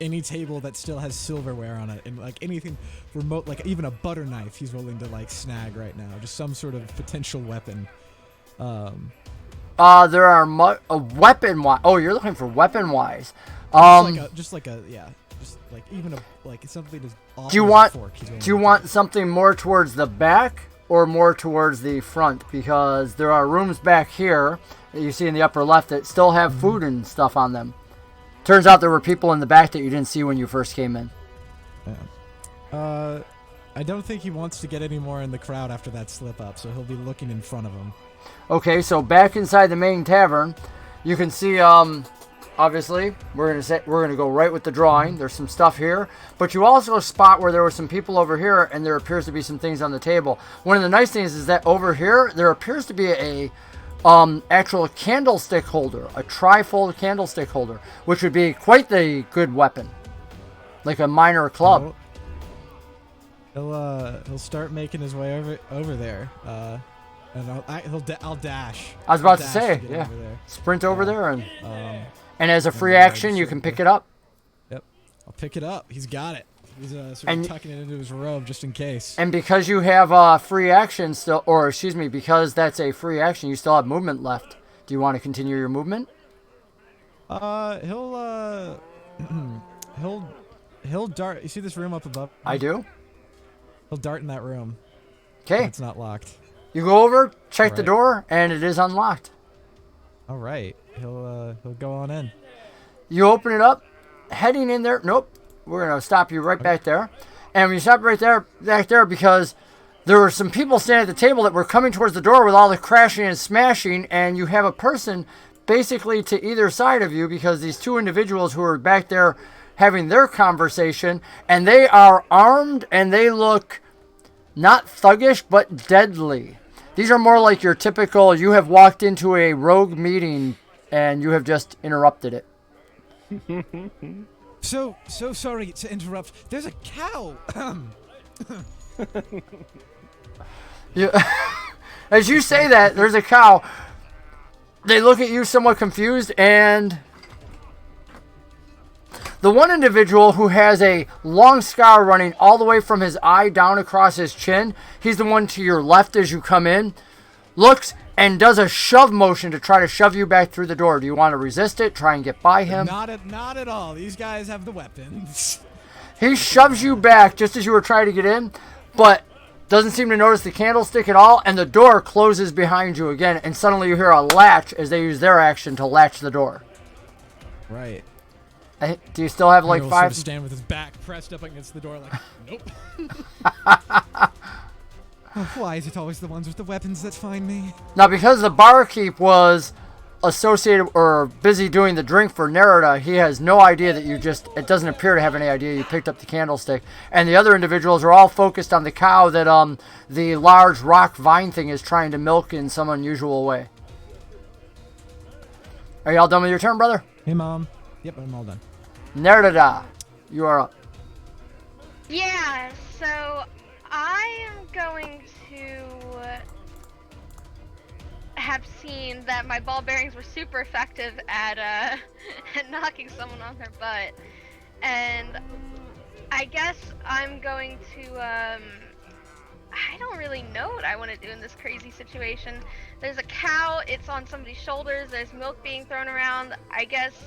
any table that still has silverware on it, and like anything remote, like even a butter knife, he's willing to like snag right now. Just some sort of potential weapon. There are weapon wise. Oh, you're looking for weapon wise. Just like even something as awful do you as want? a fork. Do you want something more towards the back or more towards the front? Because there are rooms back here that you see in the upper left that still have food and stuff on them. Turns out there were people in the back that you didn't see when you first came in. Yeah. I don't think he wants to get any more in the crowd after that slip up, so he'll be looking in front of him. Okay, so back inside the main tavern, you can see, obviously, we're gonna go right with the drawing. There's some stuff here, but you also spot where there were some people over here, and there appears to be some things on the table. One of the nice things is that over here, there appears to be a actual candlestick holder, a trifold candlestick holder, which would be quite the good weapon, like a minor club. He'll start making his way over there, and I'll dash. I was about to say, yeah, sprint over there, and as a free action, you can pick it up. Yep, I'll pick it up. He's got it. He's sort of tucking it into his robe just in case. And because you have a free action still, or excuse me, because that's a free action, you still have movement left. Do you want to continue your movement? He'll dart. You see this room up above? I do. He'll dart in that room. Okay. It's not locked. You go over, check the door, and it is unlocked. All right. He'll go on in. You open it up, heading in there. Nope. We're going to stop you right back there. And we stop right there, back there, because there were some people standing at the table that were coming towards the door with all the crashing and smashing, and you have a person basically to either side of you, because these two individuals who are back there having their conversation, and they are armed, and they look not thuggish, but deadly. These are more like your typical, you have walked into a rogue meeting, and you have just interrupted it. So sorry to interrupt. There's a cow. Yeah. As you say that, there's a cow. They look at you somewhat confused, and the one individual who has a long scar running all the way from his eye down across his chin, he's the one to your left as you come in, looks and does a shove motion to try to shove you back through the door. Do you want to resist it, try and get by him? Not at all. These guys have the weapons. He shoves you back just as you were trying to get in, but doesn't seem to notice the candlestick at all, and the door closes behind you again, and suddenly you hear a latch as they use their action to latch the door. Right. Do you still have like He'll 5? sort of stand with his back pressed up against the door like, nope. Oh, why is it always the ones with the weapons that find me? Now, because the barkeep was associated or busy doing the drink for Nerida, he has no idea that you just, it doesn't appear to have any idea you picked up the candlestick. And the other individuals are all focused on the cow that the large rock vine thing is trying to milk in some unusual way. Are you all done with your turn, brother? Hey, Mom. Yep, I'm all done. Nerida, you are up. Yeah, so I am going to have seen that my ball bearings were super effective at at knocking someone on their butt, and I guess I'm going to I don't really know what I want to do in this crazy situation. There's a cow, it's on somebody's shoulders, there's milk being thrown around. I guess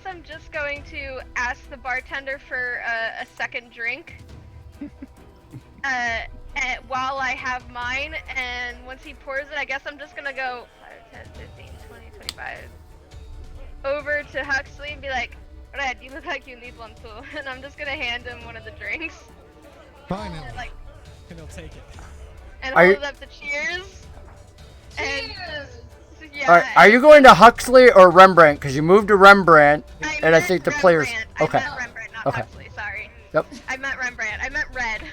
I'm just going to ask the bartender for a second drink while I have mine, and once he pours it, I guess I'm just gonna go 5, 10, 15, 20, 25 over to Huxley and be like, Red, you look like you need one too, and I'm just gonna hand him one of the drinks. Fine, And he'll take it. And Are hold you- it up to cheers. And yeah. All right, are you going to Huxley or Rembrandt? Because you moved to Rembrandt, and I think the players. Okay. I meant Rembrandt, not Okay. Huxley, sorry. Yep. I meant Rembrandt. I meant Red.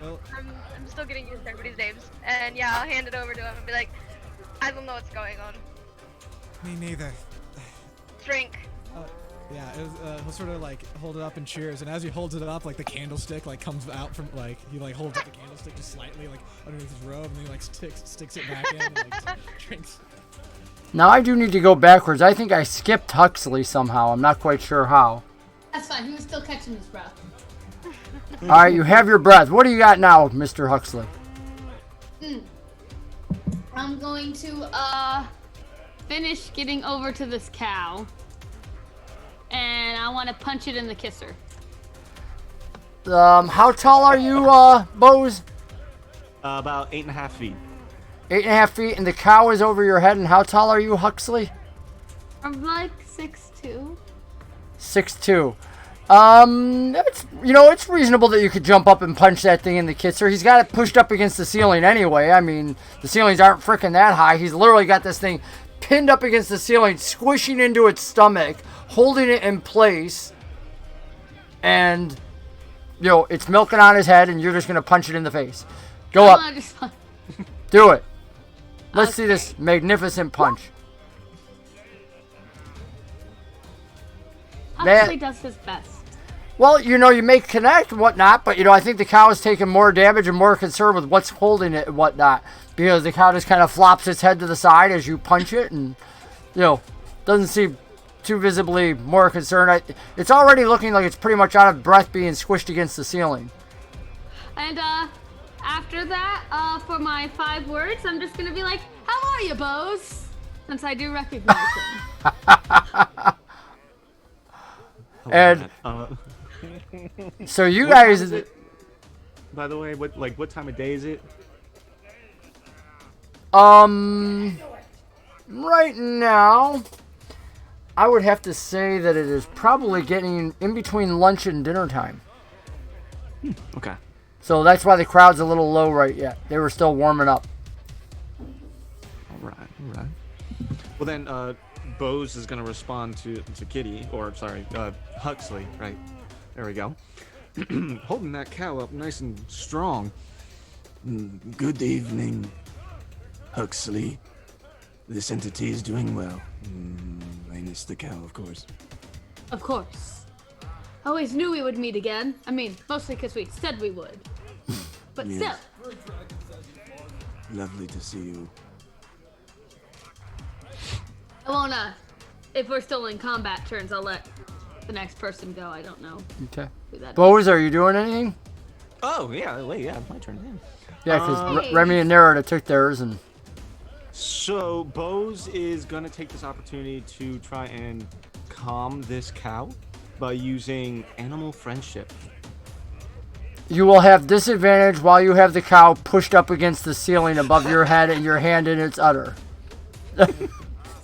Well, I'm still getting used to everybody's names. And yeah, I'll hand it over to him and be like, I don't know what's going on. me neither. Drink. Yeah, it was, he'll sort of like hold it up and cheers, and as he holds it up, like the candlestick like comes out from like he like holds up the candlestick just slightly like underneath his robe, and then he like sticks it back in and like drinks. Now I do need to go backwards. I think I skipped Huxley somehow. I'm not quite sure how. That's fine. He was still catching his breath. All right, you have your breath. What do you got now, Mr. Huxley? I'm going to finish getting over to this cow, and I want to punch it in the kisser. How tall are you, Bose? About 8.5 feet. 8.5 feet, and the cow is over your head. And how tall are you, Huxley? I'm like 6'2". 6'2". It's reasonable that you could jump up and punch that thing in the kisser. He's got it pushed up against the ceiling anyway. I mean, the ceilings aren't freaking that high. He's literally got this thing pinned up against the ceiling, squishing into its stomach, holding it in place, and it's milking on his head, and you're just gonna punch it in the face. Go up. Do it. Let's see this magnificent punch. Huxley does his best. Well, you may connect and whatnot, but, I think the cow is taking more damage and more concerned with what's holding it and whatnot. Because the cow just kind of flops its head to the side as you punch it and, doesn't seem too visibly more concerned. It's already looking like it's pretty much out of breath being squished against the ceiling. And, after that, for my 5 words, I'm just gonna be like, how are you, Bose? Since I do recognize him. And so you guys, by the way, what time of day is it? right now, I would have to say that it is probably getting in between lunch and dinner time. Okay. So that's why the crowd's a little low right yet. They were still warming up. All right. Well then, Bose is gonna respond to Kitty, or sorry, Huxley. Right. There we go. Holding that cow up nice and strong. Good evening, Huxley. This entity is doing well. Minus the cow, of course. Of course. I always knew we would meet again. I mean, mostly because we said we would. But Yes. still. Lovely to see you. I won't, if we're still in combat turns, I'll let the next person go. I don't know Okay. who that is. B.O.S.E, are you doing anything? Oh, yeah, wait, yeah, my turn. Yeah, because Hey. Remy and Nerida took theirs, and So, B.O.S.E is going to take this opportunity to try and calm this cow by using animal friendship. you will have disadvantage while you have the cow pushed up against the ceiling above your head and your hand in its udder. Is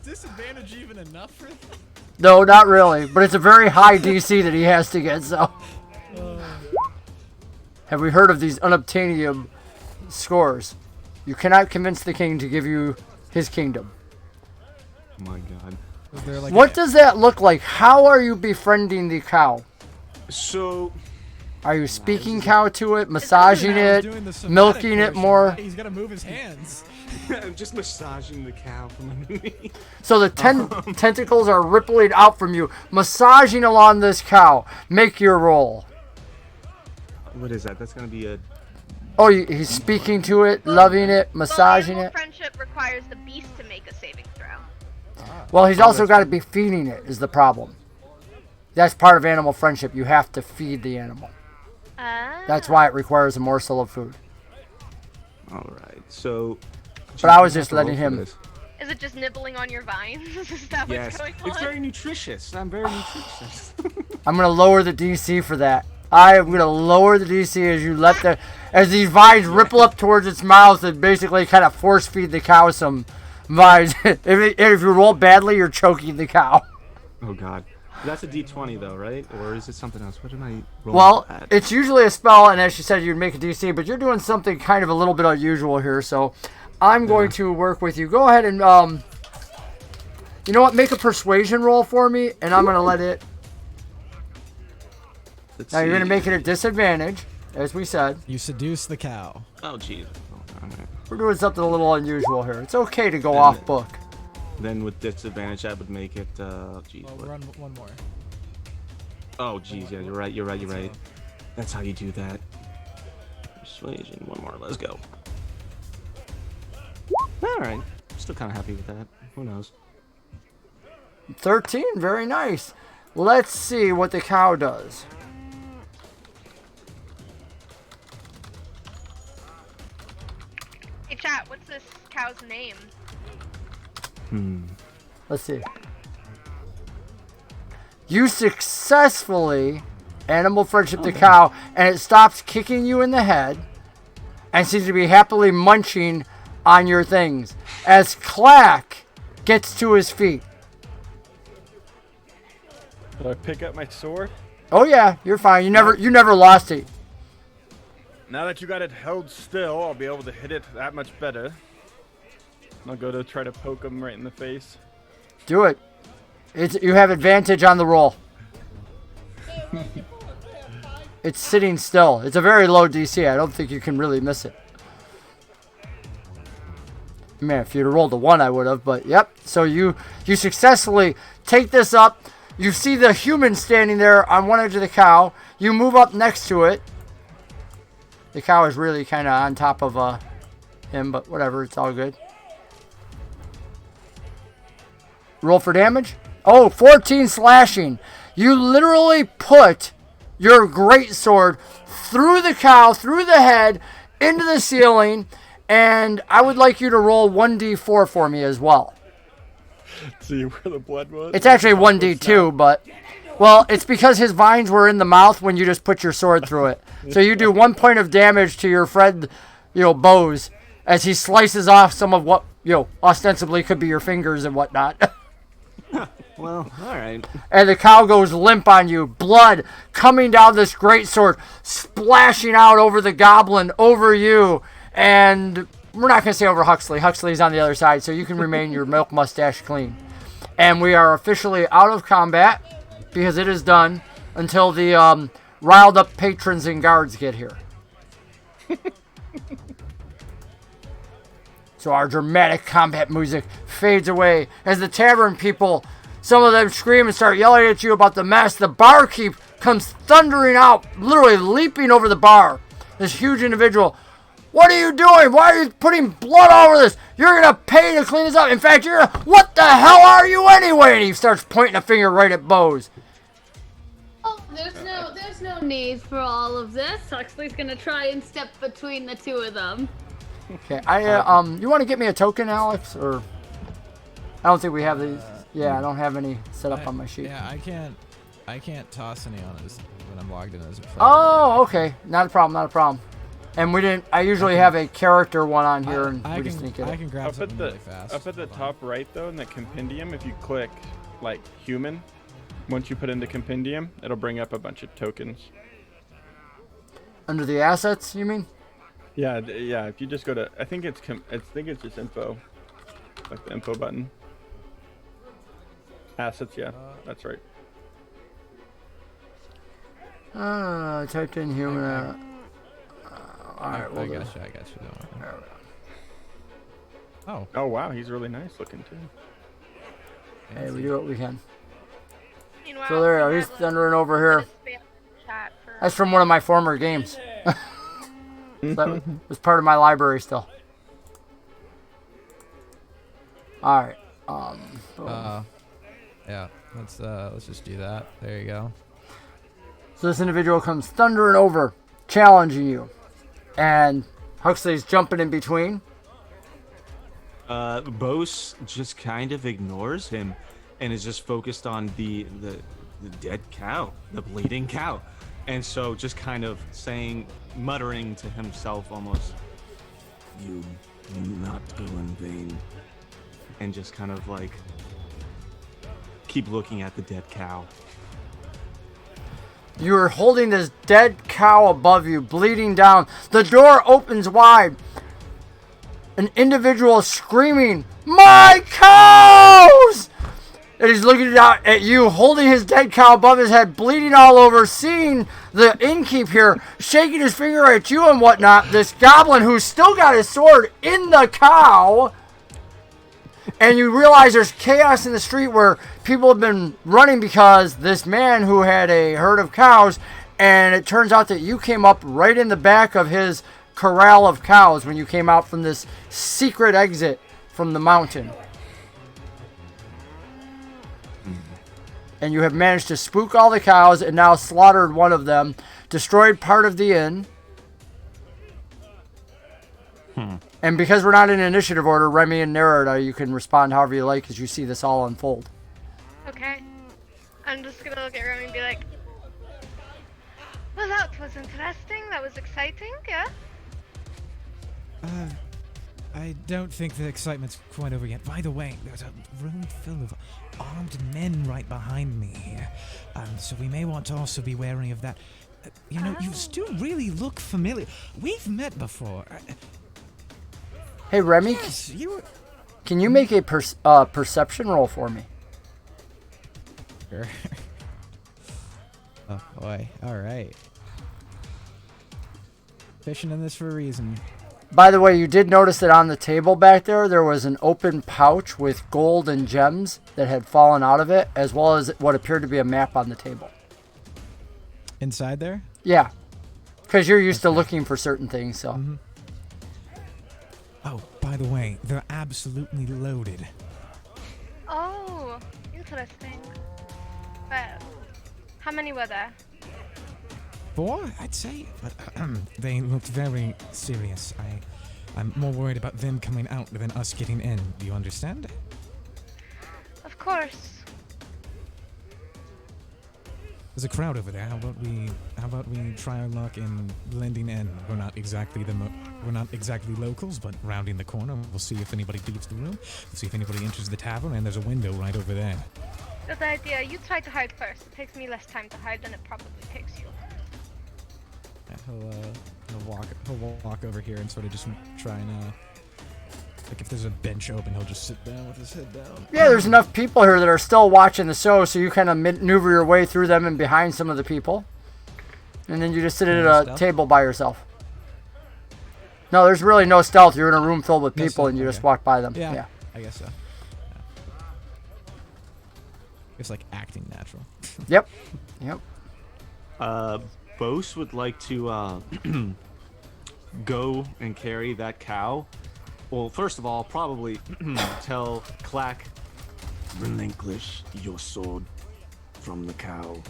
disadvantage even enough for that? No, not really, but it's a very high DC that he has to get, so. Have we heard of these unobtainium scores? You cannot convince the king to give you his kingdom. My god. Was there like What does that look like? How are you befriending the cow? So, Are you speaking cow to it, massaging it, milking it more? He's got to move his hands. I'm just massaging the cow from underneath. So the tentacles are rippling out from you, massaging along this cow. Make your roll. What is that? That's going to be a... Oh, he's speaking to it, loving it, massaging Animal it. friendship requires the beast to make a saving throw. Well, he's also got to be feeding it, is the problem. That's part of animal friendship. You have to feed the animal. That's why it requires a morsel of food. Alright, so... But I was just letting him... Is it just nibbling on your vines? Is that Yes, what's going on? it's very nutritious. I'm very nutritious. I'm going to lower the DC for that. I am going to lower the DC as you let the... As these vines ripple up towards its mouth and basically kind of force feed the cow some vines. If you roll badly, you're choking the cow. Oh god. That's a D20 though, right? Or is it something else? What am I rolling Well, at? it's usually a spell, and as she said, you'd make a DC, but you're doing something kind of a little bit unusual here, so I'm going to work with you. Go ahead and, you know what? Make a persuasion roll for me, and I'm going to let it... Let's Now, you're going to see. make it a disadvantage, as we said. You seduce the cow. Oh jeez. Oh, alright. We're doing something a little unusual here. It's okay to go off book. Then with disadvantage, that would make it. Geez. Well, what? run one more. Oh, geez. Yeah, you're right. You're right. You're right. That's how you do that. Persuasion. One more. Let's go. All right. Still kind of happy with that. Who knows? 13, very nice. Let's see what the cow does. Hey chat, what's this cow's name? Let's see. You successfully animal friendship the cow, and it stops kicking you in the head and seems to be happily munching on your things as Klaak gets to his feet. Did I pick up my sword? Oh yeah, you're fine. You never lost it. Now that you got it held still, I'll be able to hit it that much better. I'll go to try to poke him right in the face. Do it. You have advantage on the roll. It's sitting still. It's a very low DC. I don't think you can really miss it. Man, if you'd have rolled a 1, I would have. But yep. So you successfully take this up. You see the human standing there on one edge of the cow. You move up next to it. The cow is really kind of on top of him, but whatever. It's all good. Roll for damage. Oh, 14 slashing. You literally put your greatsword through the cow, through the head, into the ceiling, and I would like you to roll 1d4 for me as well. See where the blood was? It's actually 1d2, but, well, it's because his vines were in the mouth when you just put your sword through it. So you do 1 point of damage to your friend, B.O.S.E, as he slices off some of what, ostensibly could be your fingers and whatnot. Well, all right. And the cow goes limp on you. Blood coming down this greatsword, splashing out over the goblin, over you. And we're not going to say over Huxley. Huxley's on the other side, so you can remain your milk mustache clean. And we are officially out of combat because it is done until the riled up patrons and guards get here. So our dramatic combat music fades away as the tavern people, some of them scream and start yelling at you about the mess. The barkeep comes thundering out, literally leaping over the bar. This huge individual. What are you doing? Why are you putting blood all over this? You're going to pay to clean this up. In fact, you're gonna... What the hell are you anyway? And he starts pointing a finger right at B.O.S.E. Oh, there's no need for all of this. Huxley's gonna try and step between the two of them. Okay, you want to get me a token, Alex? Or I don't think we have these. Yeah, I don't have any set up on my sheet. Yeah, I can't toss any on as when I'm logged in as a player. Oh, okay. Not a problem, not a problem. And we didn't. I usually have a character one on here, and we just didn't get it. I can grab something really fast. Up at the top right, though, in the compendium, if you click, like, human, once you put in the compendium, it'll bring up a bunch of tokens. Under the assets, you mean? Yeah, yeah. If you just go to, I think it's just info, like the info button. Assets, yeah, that's right. I typed in human. Alright, I got you. Don't worry. Oh. Oh wow, he's really nice looking too. Hey, we do what we can. Meanwhile, So there, we he's have a thundering over here. spam chat for- That's from one of my former games. So that was part of my library still. Alright. Yeah. Let's just do that. There you go. So this individual comes thundering over, challenging you. And Huxley's jumping in between. B.O.S.E just kind of ignores him and is just focused on the dead cow, the bleeding cow. And so just kind of muttering to himself almost. You not go in vain. And just kind of like keep looking at the dead cow. You're holding this dead cow above you, bleeding down. The door opens wide. An individual screaming, "My cows!" And he's looking out at you, holding his dead cow above his head, bleeding all over, seeing the innkeep here, shaking his finger at you and whatnot. This goblin who's still got his sword in the cow. And you realize there's chaos in the street where people have been running because this man who had a herd of cows, and it turns out that you came up right in the back of his corral of cows when you came out from this secret exit from the mountain. And you have managed to spook all the cows and now slaughtered one of them, destroyed part of the inn. And because we're not in initiative order, Remy and Nerida, you can respond however you like as you see this all unfold. Okay. I'm just gonna look at Remy and be like, well, that was interesting. That was exciting, yeah? I don't think the excitement's quite over yet. By the way, there's a room full of armed men right behind me here. So we may want to also be wary of that. You still really look familiar. We've met before. Hey, Remy, Yes, can you make a perception roll for me? Sure. Oh, boy. All right. Fishing in this for a reason. By the way, you did notice that on the table back there was an open pouch with gold and gems that had fallen out of it, as well as what appeared to be a map on the table. Inside there? Yeah, because you're used to looking for certain things, so. Mm-hmm. Oh, by the way, they're absolutely loaded. Oh, interesting. Well, how many were there? 4, I'd say. But they looked very serious. I'm more worried about them coming out than us getting in. Do you understand? Of course. There's a crowd over there. How about we try our luck in blending in? We're not exactly locals, but rounding the corner, we'll see if anybody leaves the room. We'll see if anybody enters the tavern, and there's a window right over there. Good idea. You try to hide first. It takes me less time to hide than it probably takes you. Yeah, he'll walk over here and sort of just try and like if there's a bench open, he'll just sit down with his head down. Yeah, there's enough people here that are still watching the show, so you kind of maneuver your way through them and behind some of the people. And then you just sit at a table by yourself. No, there's really no stealth. You're in a room filled with people and you just walk by them. Yeah, I guess so. Yeah. It's like acting natural. Yep. B.O.S.E would like to go and carry that cow. Well, first of all, probably tell Klaak. Relinquish your sword from the cow.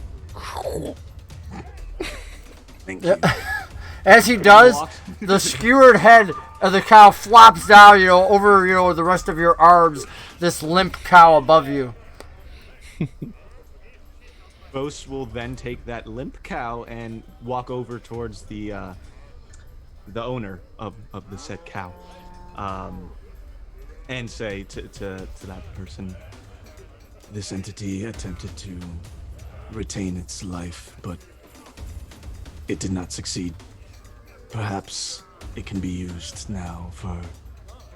Thank you. As he does, the skewered head of the cow flops down, over, the rest of your arms. This limp cow above you. B.O.S.E will then take that limp cow and walk over towards the owner of the said cow, and say to that person, This entity attempted to retain its life, but it did not succeed. Perhaps it can be used now for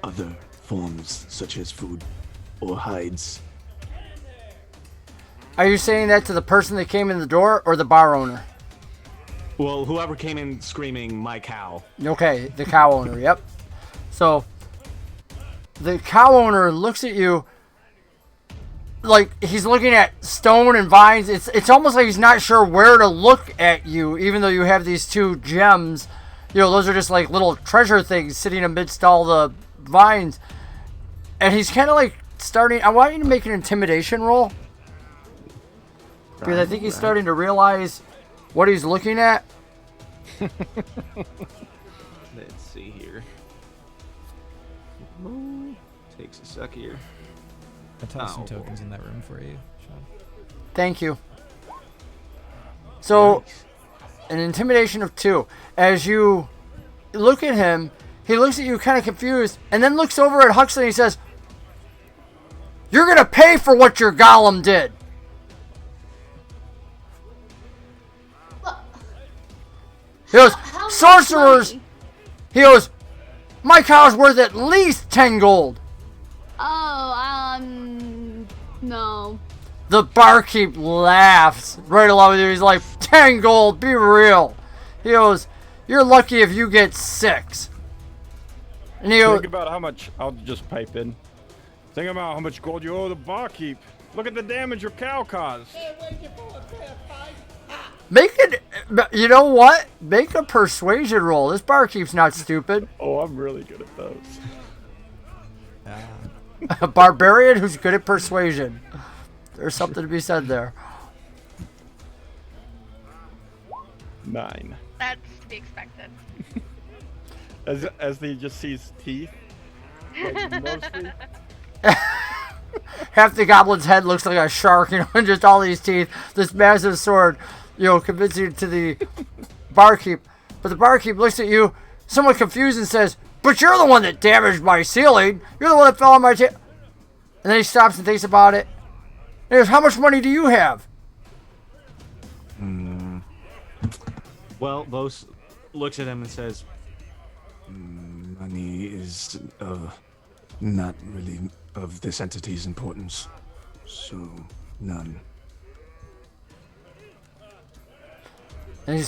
other forms, such as food or hides. Are you saying that to the person that came in the door or the bar owner? well, whoever came in screaming, "My cow." Okay, the cow owner, yep. So, the cow owner looks at you like he's looking at stone and vines. It's almost like he's not sure where to look at you, even though you have these two gems. Those are just like little treasure things sitting amidst all the vines. And he's kind of like starting... I want you to make an intimidation roll. Because I think he's starting to realize what he's looking at. Let's see here. Takes a sec here. I tossed some tokens in that room for you, Sean. Thank you. So, Nice. an intimidation of 2. As you look at him, he looks at you kind of confused, and then looks over at Huxley and he says, "You're going to pay for what your golem did." He goes, How much "Sorcerers." money? He goes, "My cow's worth at least 10 gold. Oh, no. The barkeep laughs right along with you. He's like, 10 gold, be real. He goes, "You're lucky if you get 6. And he goes, Think about how much. I'll just pipe in. Think about how much gold you owe the barkeep. Look at the damage your cow caused. make it, you know what? Make a persuasion roll. This barkeep's not stupid. Oh, I'm really good at those. A barbarian who's good at persuasion. There's something to be said there. 9. That's to be expected. As he just sees teeth. Like, mostly. Half the goblin's head looks like a shark, and just all these teeth. This massive sword, convincing to the barkeep. But the barkeep looks at you, somewhat confused, and says, "But you're the one that damaged my ceiling. You're the one that fell on my table." And then he stops and thinks about it. And he goes, "How much money do you have?" Well, B.O.S.E looks at him and says, Money is not really of this entity's importance, so none. And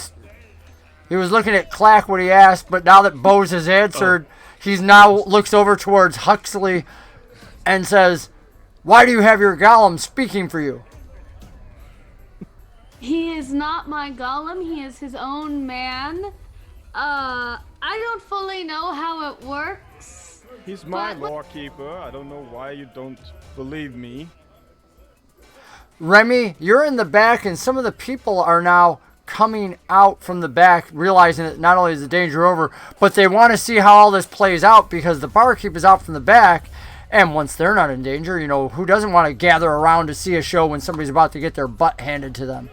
he was looking at Klaak when he asked, but now that B.O.S.E has answered, he's now looks over towards Huxley and says, "Why do you have your golem speaking for you?" He is not my golem. He is his own man. I don't fully know how it works. He's my But- lawkeeper. I don't know why you don't believe me. Remy, you're in the back, and some of the people are now coming out from the back, realizing that not only is the danger over, but they want to see how all this plays out because the barkeep is out from the back. And once they're not in danger, who doesn't want to gather around to see a show when somebody's about to get their butt handed to them?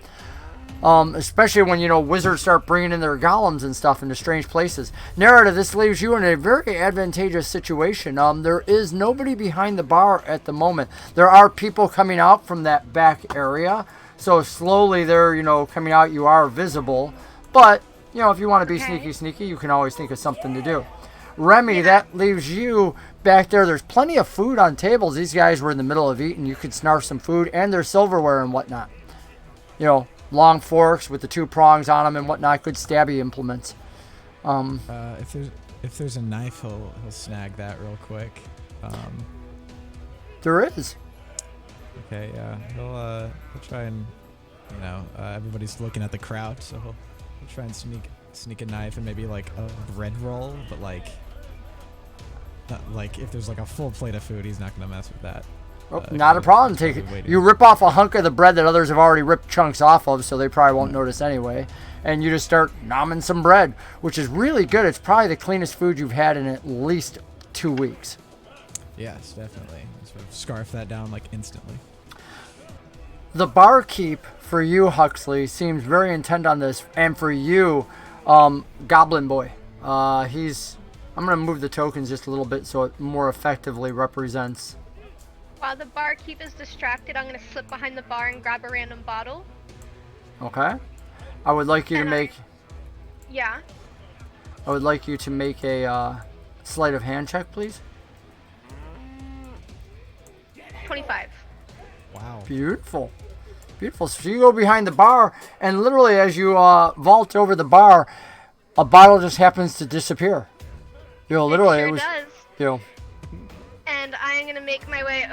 Especially when, wizards start bringing in their golems and stuff into strange places. Nerida, this leaves you in a very advantageous situation. There is nobody behind the bar at the moment. There are people coming out from that back area. So slowly they're, coming out. You are visible. But, if you want to be sneaky, you can always think of something to do. Remy, that leaves you back there. There's plenty of food on tables. These guys were in the middle of eating. You could snarf some food, and there's silverware and whatnot. Long forks with the 2 prongs on them and whatnot. Good stabby implements. If there's a knife, he'll snag that real quick. There is. Okay, yeah, he'll try and everybody's looking at the crowd, so he'll try and sneak sneak a knife and maybe like a bread roll, but like, not, like if there's like a full plate of food, he's not gonna mess with that. Oh, not a problem. Take it. You rip off a hunk of the bread that others have already ripped chunks off of, so they probably won't notice anyway. And you just start nomming some bread, which is really good. It's probably the cleanest food you've had in at least 2 weeks. Yes, definitely. Sort of scarf that down like instantly. The barkeep for you, Huxley, seems very intent on this, and for you, Goblin Boy, I'm gonna move the tokens just a little bit so it more effectively represents. While the barkeep is distracted, I'm gonna slip behind the bar and grab a random bottle. Okay. I would like you to make. Yeah. I would like you to make a sleight of hand check, please. 25. Wow. Beautiful. Beautiful. So you go behind the bar, and literally as you vault over the bar, a bottle just happens to disappear. Literally, it sure was. Does. And I'm gonna make my way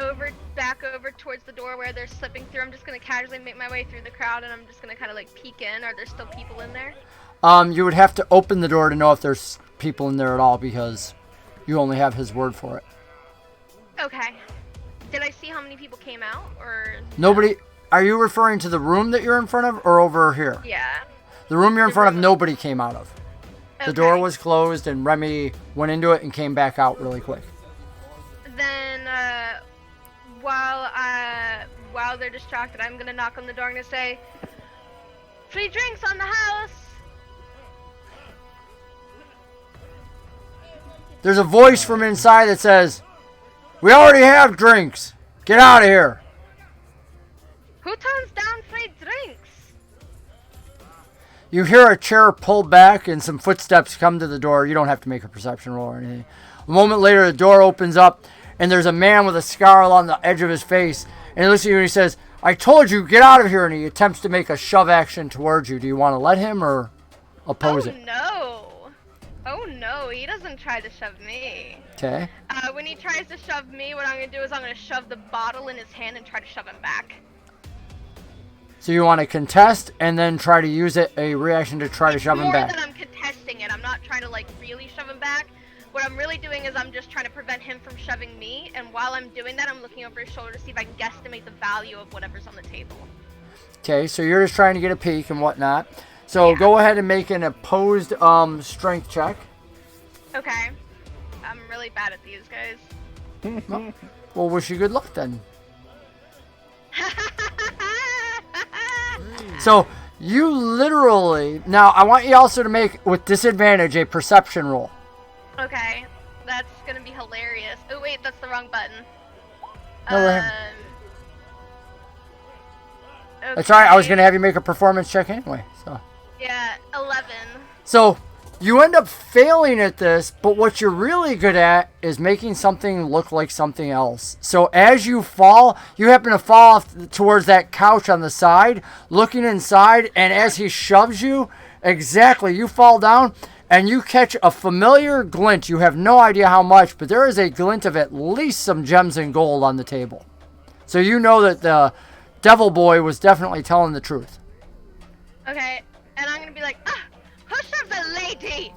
back over towards the door where they're slipping through. I'm just gonna casually make my way through the crowd, and I'm just gonna kind of like peek in. Are there still people in there? You would have to open the door to know if there's people in there at all, because you only have his word for it. Okay. Did I see how many people came out, or nobody? Are you referring to the room that you're in front of, or over here? Yeah. The room you're in front of, nobody came out of. The Okay. door was closed, and Remy went into it and came back out really quick. Then, while they're distracted, I'm gonna knock on the door and gonna say, "Free drinks on the house." There's a voice from inside that says, "We already have drinks. Get out of here." Who turns down free drinks? You hear a chair pull back and some footsteps come to the door. You don't have to make a perception roll or anything. A moment later, the door opens up, and there's a man with a scar along the edge of his face. And he looks at you and he says, "I told you, get out of here." And he attempts to make a shove action towards you. Do you want to let him or oppose it? Oh no, he doesn't try to shove me. Okay. When he tries to shove me, what I'm gonna do is I'm gonna shove the bottle in his hand and try to shove him back. So you want to contest and then try to use a reaction to try to shove him back. More than I'm contesting it. I'm not trying to like really shove him back. What I'm really doing is I'm just trying to prevent him from shoving me, and while I'm doing that, I'm looking over his shoulder to see if I can guesstimate the value of whatever's on the table. Okay, so you're just trying to get a peek and whatnot. So go ahead and make an opposed strength check. Okay. I'm really bad at these guys. Well, wish you good luck then. So you literally, now I want you also to make, with disadvantage, a perception roll. Okay, that's gonna be hilarious. Oh wait, that's the wrong button. Okay. That's right, I was gonna have you make a performance check anyway. So yeah, 11. So you end up failing at this, but what you're really good at is making something look like something else. So as you fall, you happen to fall off towards that couch on the side, looking inside, and as he shoves you, exactly, you fall down, and you catch a familiar glint. You have no idea how much, but there is a glint of at least some gems and gold on the table. So you know that the Devil Boy was definitely telling the truth. Okay, and I'm gonna be like, who shoves a lady?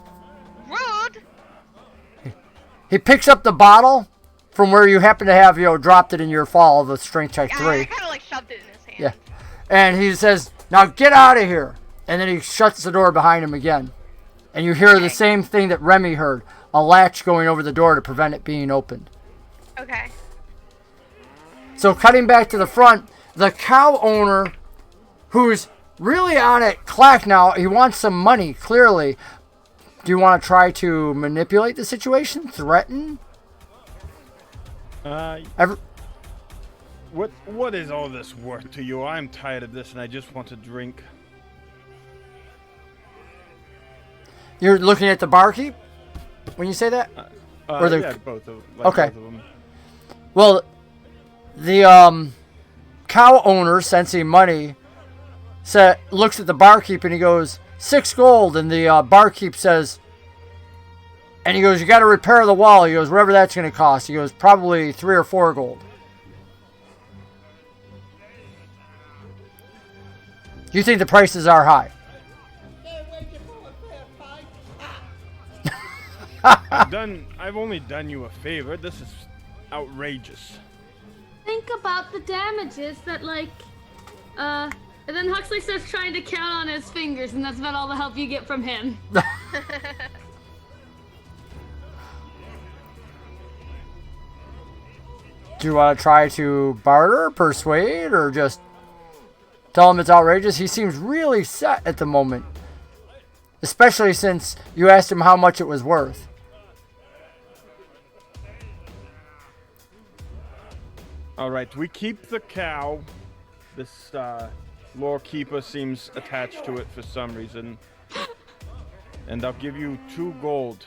Rude! He picks up the bottle from where you happen to have, dropped it in your fall of a strength check 3. I kind of like shoved it in his hand. Yeah. And he says, "Now get out of here." And then he shuts the door behind him again. And you hear the same thing that Remy heard, a latch going over the door to prevent it being opened. Okay. So cutting back to the front, the cow owner, who's really on it, Klaak now, he wants some money, clearly. Do you want to try to manipulate the situation? Threaten? What is all this worth to you? I'm tired of this and I just want a drink. You're looking at the barkeep when you say that? Or the... Yeah, both of, okay. Both of them. Well, the cow owner, sensing money, looks at the barkeep and he goes, 6 gold. And the barkeep says, and he goes, "You got to repair the wall." He goes, "Whatever that's going to cost." He goes, "Probably 3 or 4 gold." You think the prices are high? I've only done you a favor. This is outrageous. Think about the damages that, like, and then Huxley starts trying to count on his fingers, and that's about all the help you get from him. Do you want to try to barter, persuade, or just tell him it's outrageous? He seems really set at the moment. Especially since you asked him how much it was worth. Alright, we keep the cow. This lore keeper seems attached to it for some reason. And I'll give you 2 gold.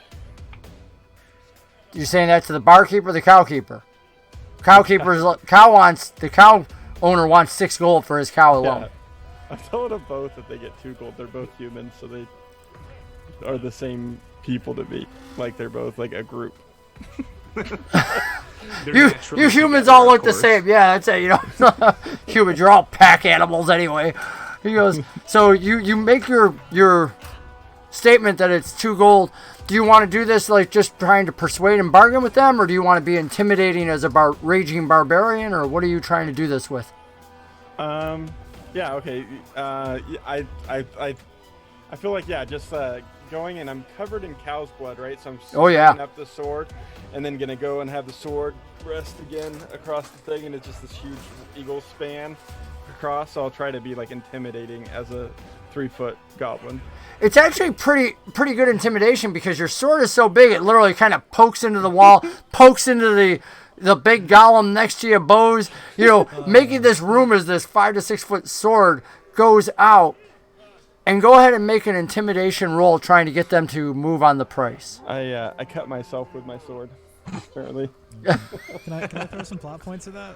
You're saying that to the barkeeper or the cow keeper? The cow owner wants 6 gold for his cow alone. Yeah. I'm telling them both that they get 2 gold. They're both humans, so they are the same people to me. Like they're both like a group. You humans all look the same. Yeah, that's it. You know, humans, you're all pack animals anyway. He goes, so you make your statement that it's 2 gold. Do you want to do this like just trying to persuade and bargain with them, or do you want to be intimidating as a raging barbarian, or what are you trying to do this with? Yeah, okay. I feel like just going, and I'm covered in cow's blood, right? So I'm setting up the sword, and then gonna go and have the sword rest again across the thing, and it's just this huge eagle span across. So I'll try to be like intimidating as a 3-foot goblin. It's actually pretty good intimidation because your sword is so big it literally kind of pokes into the wall, pokes into the big golem next to you, bows. You know, making this room as this 5 to 6 foot sword goes out. And go ahead and make an intimidation roll trying to get them to move on the price. I cut myself with my sword, apparently. Can I throw some plot points at that?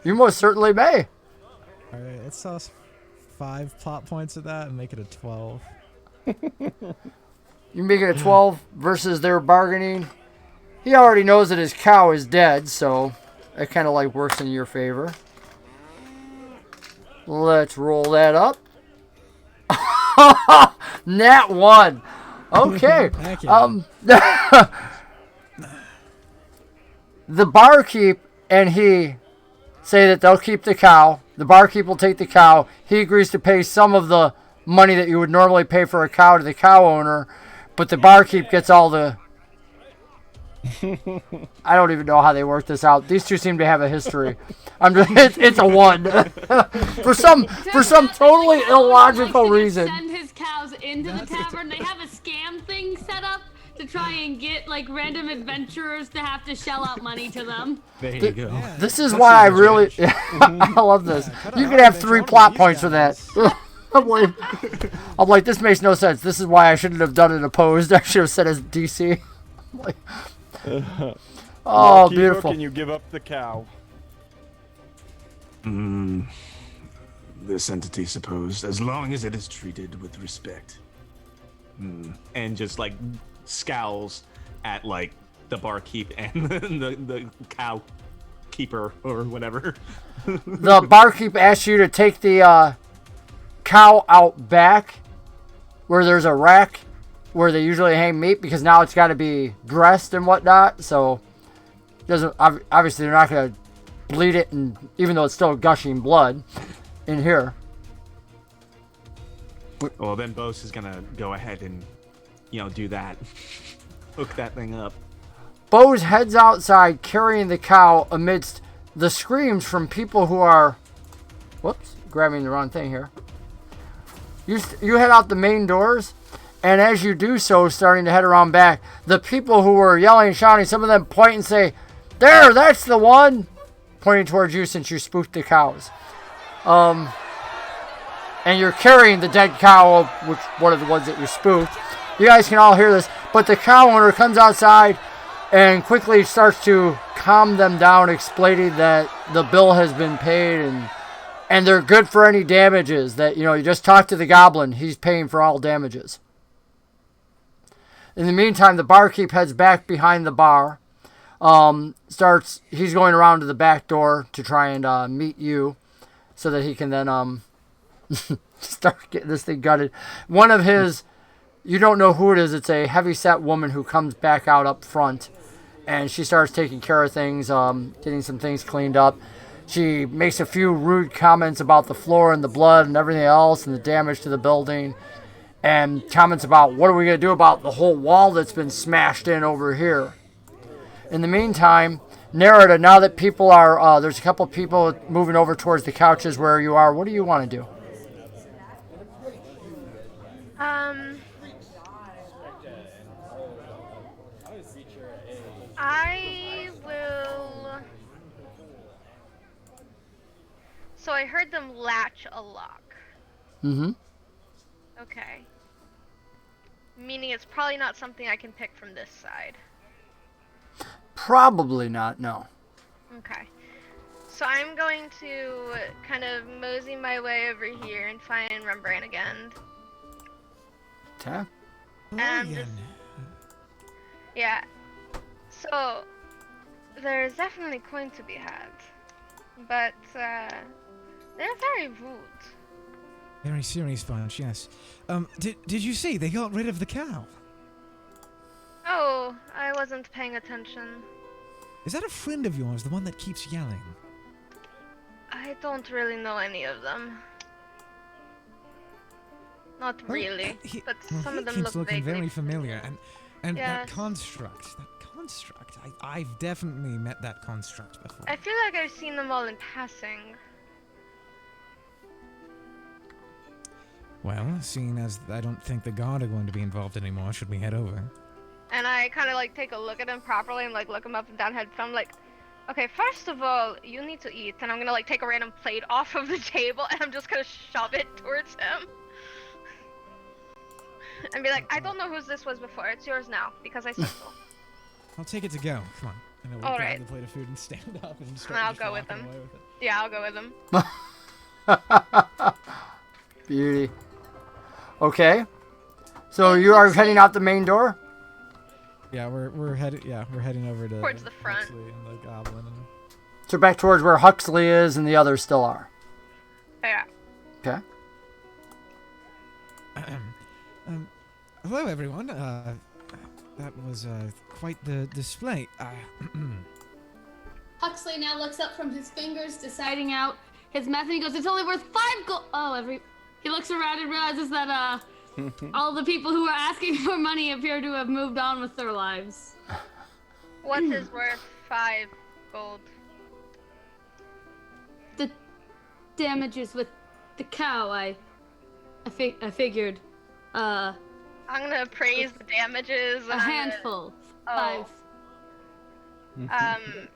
You most certainly may. All right, let's toss 5 plot points at that and make it a 12. You make it a 12 versus their bargaining. He already knows that his cow is dead, so it kind of like works in your favor. Let's roll that up. Nat 1. Okay. The barkeep and he say that they'll keep the cow. The barkeep will take the cow. He agrees to pay some of the money that you would normally pay for a cow to the cow owner, but the barkeep gets all the... I don't even know how they work this out. These two seem to have a history. It's a 1. for some totally illogical reason. Send his cows into the tavern. They have a scam thing set up to try and get like random adventurers to have to shell out money to them. There you go. Yeah, this is why I really I love this. You could have 3 plot points for that. I'm like, this makes no sense. This is why I shouldn't have done it opposed. I should have said as DC. I'm like, oh, beautiful. Can you give up the cow? This entity supposed, as long as it is treated with respect. And just like scowls at like the barkeep and the cow keeper or whatever. The barkeep asks you to take the cow out back where there's a rack where they usually hang meat, because now it's got to be dressed and whatnot, so obviously they're not going to bleed it, and even though it's still gushing blood in here. Well, then B.O.S.E is gonna go ahead and do that. Hook that thing up. B.O.S.E heads outside carrying the cow amidst the screams from people who are... Whoops, grabbing the wrong thing here. You head out the main doors, and as you do so, starting to head around back, the people who were yelling and shouting, some of them point and say, "There, that's the one!" Pointing towards you since you spooked the cows. And you're carrying the dead cow, which one of the ones that you spooked. You guys can all hear this, but the cow owner comes outside and quickly starts to calm them down, explaining that the bill has been paid and they're good for any damages. That, you just talk to the goblin. He's paying for all damages. In the meantime, the barkeep heads back behind the bar. He's going around to the back door to try and meet you so that he can then start getting this thing gutted. One of his You don't know who it is. It's a heavy-set woman who comes back out up front, and she starts taking care of things, getting some things cleaned up. She makes a few rude comments about the floor and the blood and everything else and the damage to the building, and comments about what are we going to do about the whole wall that's been smashed in over here. In the meantime, Nerida, now that people are, there's a couple people moving over towards the couches where you are, what do you want to do? I will. So I heard them latch a lock. Mm-hmm. Okay. Meaning it's probably not something I can pick from this side. Probably not, no. Okay. So I'm going to kind of mosey my way over here and find Rembrandt again. Okay. And just, yeah. So there's definitely coin to be had, but they're very rude. Very serious bunch, yes. Did you see they got rid of the cow? Oh, I wasn't paying attention. Is that a friend of yours, the one that keeps yelling? I don't really know any of them. Not really, but some of them keeps look looking vaguely very familiar, and Yes. that construct, I've definitely met that construct before. I feel like I've seen them all in passing. Well, seeing as I don't think the guard are going to be involved anymore, should we head over? And I kind of like take a look at them properly and like look them up and down head. So I'm like, okay, first of all, you need to eat. And I'm gonna like take a random plate off of the table and I'm just gonna shove it towards him. And be like, I don't know whose this was before. It's yours now because I said so. I'll take it to go. Come on. And I will All grab right. the plate of food and stand up and start And I'll just go with walking him. away with it. Yeah, I'll go with him. Beauty. Okay. So you are heading out the main door? Yeah, we're heading over to Towards the front. Huxley and the Goblin. So back towards where Huxley is and the others still are. Yeah. Okay. Hello, everyone. That was quite the display. Huxley now looks up from his fingers, deciding out his method. He goes, "It's only worth 5 gold." Oh, he looks around and realizes that all the people who were asking for money appear to have moved on with their lives. What is worth 5 gold? The damages with the cow, I figured. I'm gonna appraise the damages. A handful. Oh. 5.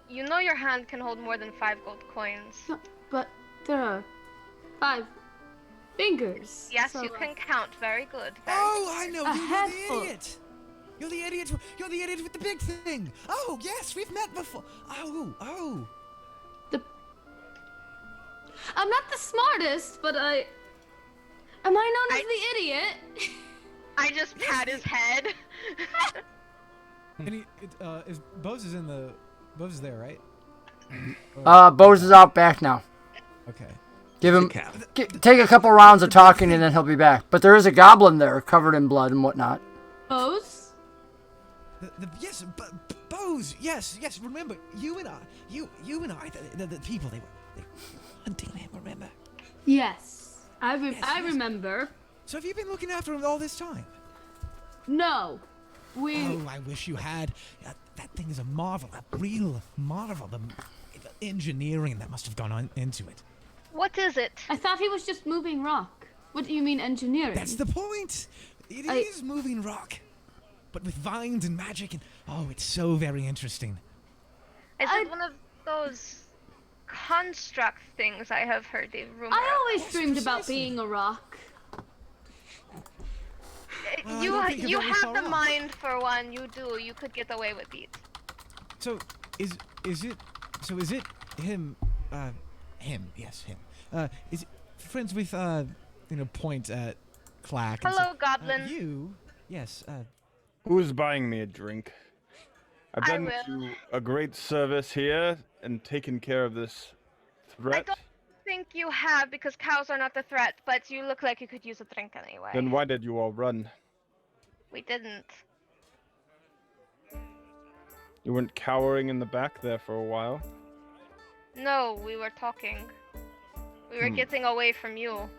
You know your hand can hold more than 5 gold coins. No, but there are 5 fingers. Yes, so you can count. Very good. Very I know A you. handful. You're the idiot. You're the idiot. You're the idiot with the big thing. Oh, yes, we've met before. Oh. I'm not the smartest, but am I known as the idiot? I just pat his head. And B.O.S.E is in the. B.O.S.E is there, right? B.O.S.E is out back now. Okay. Give him, take a couple rounds of talking and then he'll be back. But there is a goblin there covered in blood and whatnot. Bose? Yes, B.O.S.E. Yes. Remember, you and I, the people they were hunting him. Remember? Yes. I Yes. remember. So have you been looking after him all this time? No. Oh, I wish you had. That thing is a marvel, a real marvel. The engineering that must have gone on into it. What is it? I thought he was just moving rock. What do you mean engineering? That's the point. It is moving rock, but with vines and magic, and it's so very interesting. Is it one of those construct things I have heard the rumor? I always Yes, dreamed about precisely. being a rock. Well, I don't think You you're very have far the off. mind for one. You do. You could get away with it. So is it him? Yes, him. Is it friends with point at Klaak? and Hello, so- Goblin. You? Yes. Who's buying me a drink? I've I done will. you a great service here and taken care of this threat. I don't think you have because cows are not the threat, but you look like you could use a drink anyway. Then why did you all run? We didn't. You weren't cowering in the back there for a while. No, we were talking. We were getting away from you.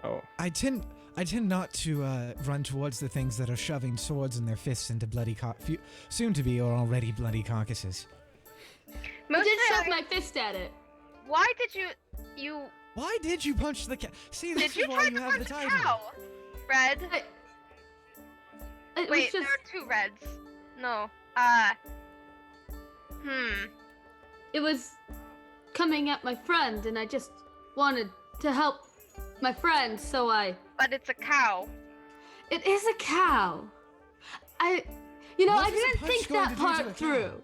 Oh. I tend not to run towards the things that are shoving swords in their fists into bloody soon to be or already bloody carcasses. I did shove my fist at it. Why did you? Why did you punch the cat? See, this Did you is why try you to have the punch a title. cow? Red. It Wait, was there just, are two reds. No. it was coming at my friend, and I just wanted to help my friend, so I. But it's a cow. It is a cow. I What I is a didn't punch think going that to do to a part cow? through.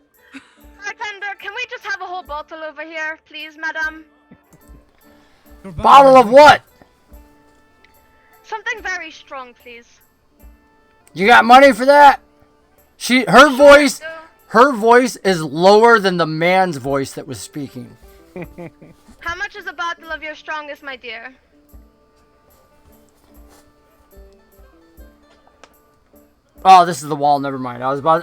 Bartender, can we just have a whole bottle over here, please, madam? Bottle of what? Something very strong, please. You got money for that? Her voice is lower than the man's voice that was speaking. How much is a bottle of your strongest, my dear? Oh, this is the wall. Never mind. I was about.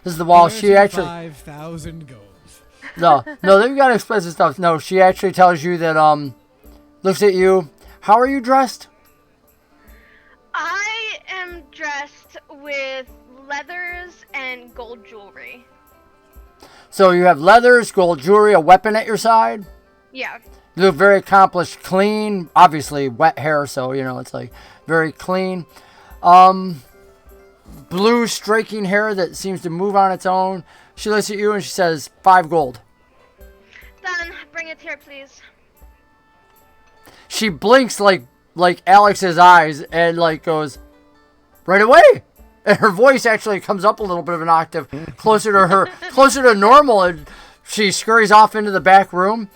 This is the wall. She actually. 5,000 gold. No, they've got expensive stuff. No, she actually tells you that. Looks at you. How are you dressed? I am dressed with leathers and gold jewelry. So you have leathers, gold jewelry, a weapon at your side. Yeah. You look very accomplished, clean. Obviously, wet hair, so it's like very clean. Blue striking hair that seems to move on its own. She looks at you and she says, 5 gold. Done. Bring it here, please. She blinks like Alex's eyes and goes, right away. And her voice actually comes up a little bit of an octave closer to normal, and she scurries off into the back room.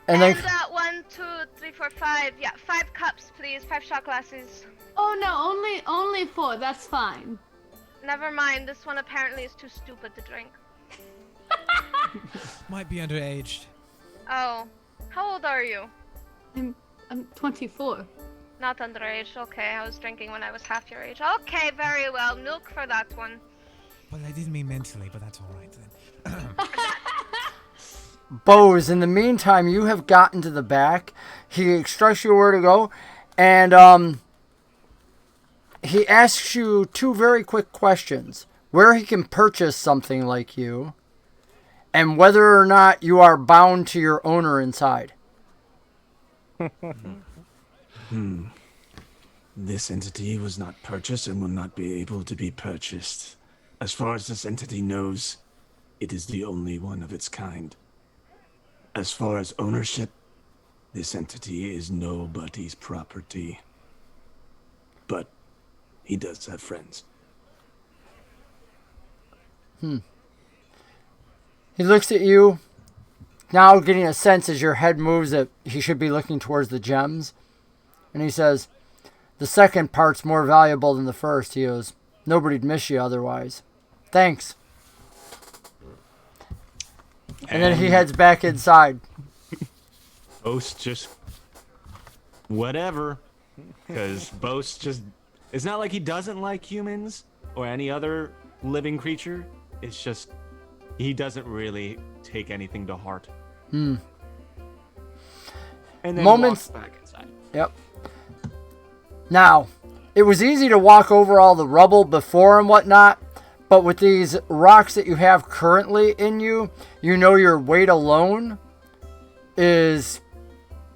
And then 1, 2, 3, 4, 5. Yeah, 5 cups, please. 5 shot glasses. Oh no, only 4. That's fine. Never mind. This one apparently is too stupid to drink. Might be underaged. Oh, how old are you? I'm 24. Not underage. Okay, I was drinking when I was half your age. Okay, very well. Milk for that one. Well, I didn't mean mentally, but that's all right then. B.O.S.E, in the meantime, you have gotten to the back. He instructs you where to go, and he asks you 2 very quick questions. Where he can purchase something like you, and whether or not you are bound to your owner inside. This entity was not purchased and will not be able to be purchased. As far as this entity knows, it is the only one of its kind. As far as ownership, this entity is nobody's property. But he does have friends. He looks at you, now getting a sense as your head moves that he should be looking towards the gems. And he says, the second part's more valuable than the first. He goes, nobody'd miss you otherwise. Thanks. And then he heads back inside. B.O.S.E just whatever, because B.O.S.E just, it's not like he doesn't like humans or any other living creature. It's just he doesn't really take anything to heart. And then walks back inside. Yep. Now, it was easy to walk over all the rubble before and whatnot, but with these rocks that you have currently in you, your weight alone is...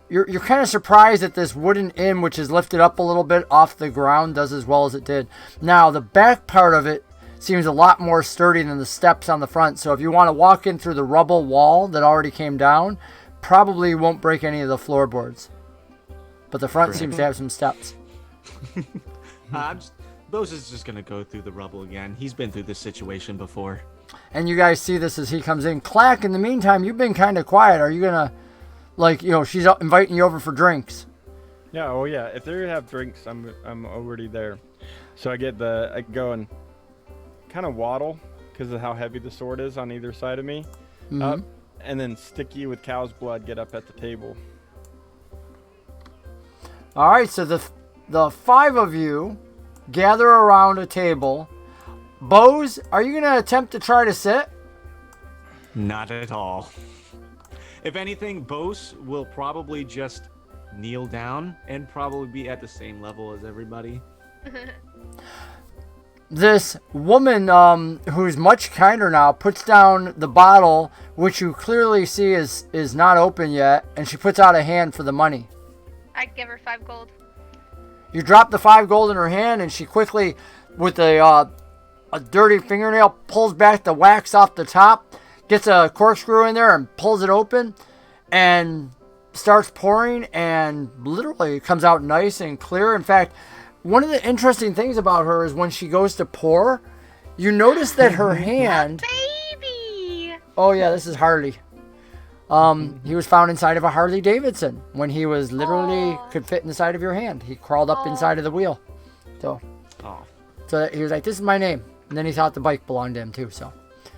You're kind of surprised that this wooden inn, which is lifted up a little bit off the ground, does as well as it did. Now, the back part of it seems a lot more sturdy than the steps on the front, so if you want to walk in through the rubble wall that already came down, probably won't break any of the floorboards. But the front seems to have some steps. B.O.S.E is just going to go through the rubble again. He's been through this situation before. And you guys see this as he comes in. Klaak, in the meantime, you've been kind of quiet. Are you going to, she's inviting you over for drinks. Yeah, oh yeah. If they have drinks, I'm already there. So I go and kind of waddle because of how heavy the sword is on either side of me. Up, and then sticky with cow's blood, get up at the table. All right, so the 5 of you gather around a table. B.O.S., are you going to attempt to try to sit? Not at all. If anything, B.O.S will probably just kneel down and probably be at the same level as everybody. This woman, who's much kinder now, puts down the bottle, which you clearly see is not open yet, and she puts out a hand for the money. I'd give her 5 gold. You drop the 5 gold in her hand, and she quickly, with a dirty fingernail, pulls back the wax off the top, gets a corkscrew in there and pulls it open, and starts pouring, and literally it comes out nice and clear. In fact, one of the interesting things about her is when she goes to pour, you notice that her hand... Baby! Oh yeah, this is Harley. He was found inside of a Harley Davidson when he was literally could fit in the side of your hand. He crawled up inside of the wheel. So he was like, this is my name. And then he thought the bike belonged to him too. So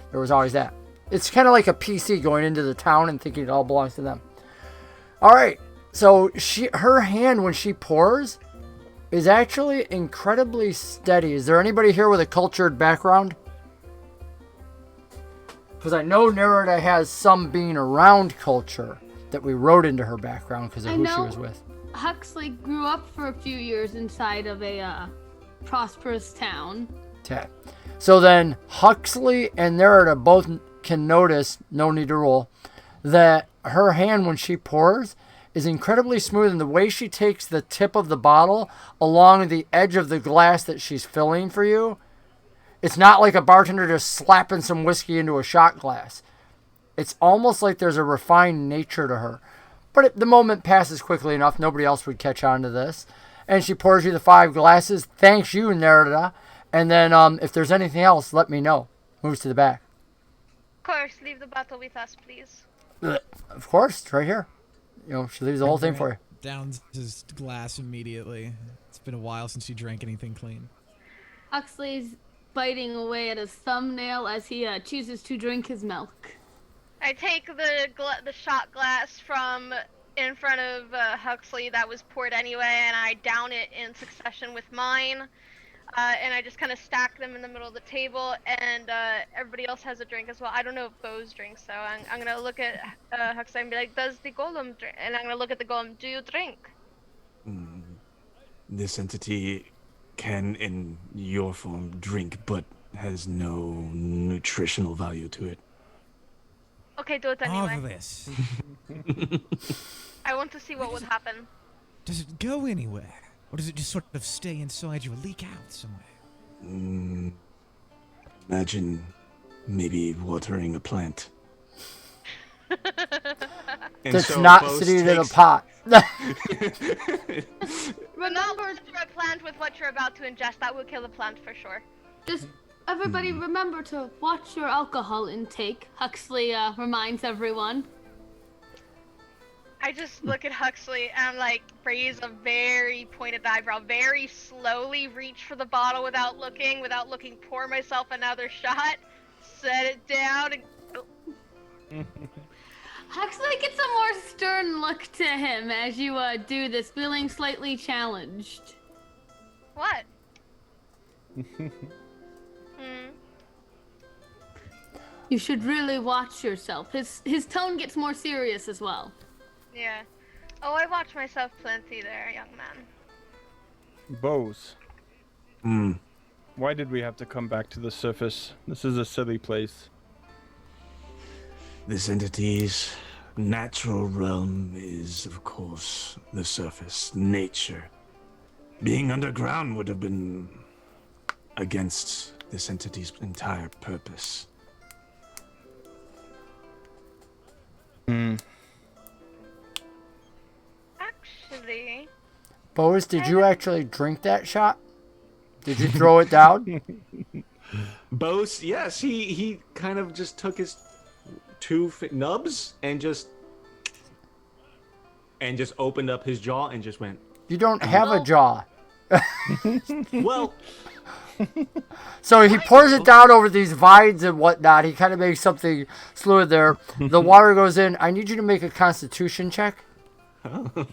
there was always that. It's kind of like a PC going into the town and thinking it all belongs to them. All right. So her hand when she pours is actually incredibly steady. Is there anybody here with a cultured background? Because I know Nerida has some being around culture that we wrote into her background because of who she was with. Huxley grew up for a few years inside of a prosperous town. Okay. So then Huxley and Nerida both can notice, no need to roll, that her hand when she pours is incredibly smooth, and the way she takes the tip of the bottle along the edge of the glass that she's filling for you, it's not like a bartender just slapping some whiskey into a shot glass. It's almost like there's a refined nature to her. But the moment passes quickly enough, nobody else would catch on to this. And she pours you the 5 glasses, thanks you, Nerida, and then if there's anything else, let me know. Moves to the back. Of course, leave the bottle with us, please. Of course, it's right here. You know, she leaves the whole thing for you. Downs his glass immediately. It's been a while since you drank anything clean. Huxley's biting away at his thumbnail as he chooses to drink his milk. I take the shot glass from in front of Huxley that was poured anyway, and I down it in succession with mine. And I just kind of stack them in the middle of the table, and everybody else has a drink as well. I don't know if B.O.S drinks, so I'm gonna look at Huxley and be like, "Does the golem drink?" And I'm gonna look at the golem. Do you drink? This entity can, in your form, drink, but has no nutritional value to it. Okay, do it anyway. Marvelous. I want to see what would happen. Does it go anywhere? Or does it just sort of stay inside you or leak out somewhere? Imagine maybe watering a plant. That's not sitting in a pot. Remember to plant with what you're about to ingest. That will kill the plant for sure. Just everybody remember to watch your alcohol intake. Huxley reminds everyone. I just look at Huxley and I'm like, raise a very pointed eyebrow, very slowly reach for the bottle without looking, pour myself another shot, set it down, and... Huxley gets a more stern look to him as you do this, feeling slightly challenged. What? You should really watch yourself. His tone gets more serious as well. Yeah. Oh, I watch myself plenty there, young man. B.O.S. Why did we have to come back to the surface? This is a silly place. This entity's natural realm is, of course, the surface, nature. Being underground would have been against this entity's entire purpose. Actually... B.O.S, did you actually drink that shot? Did you throw it down? B.O.S, yes, he kind of just took his 2 nubs and just opened up his jaw and just went. You don't have a jaw. Well. So he pours it down over these vines and whatnot. He kind of makes something fluid there. The water goes in. I need you to make a constitution check. Oh.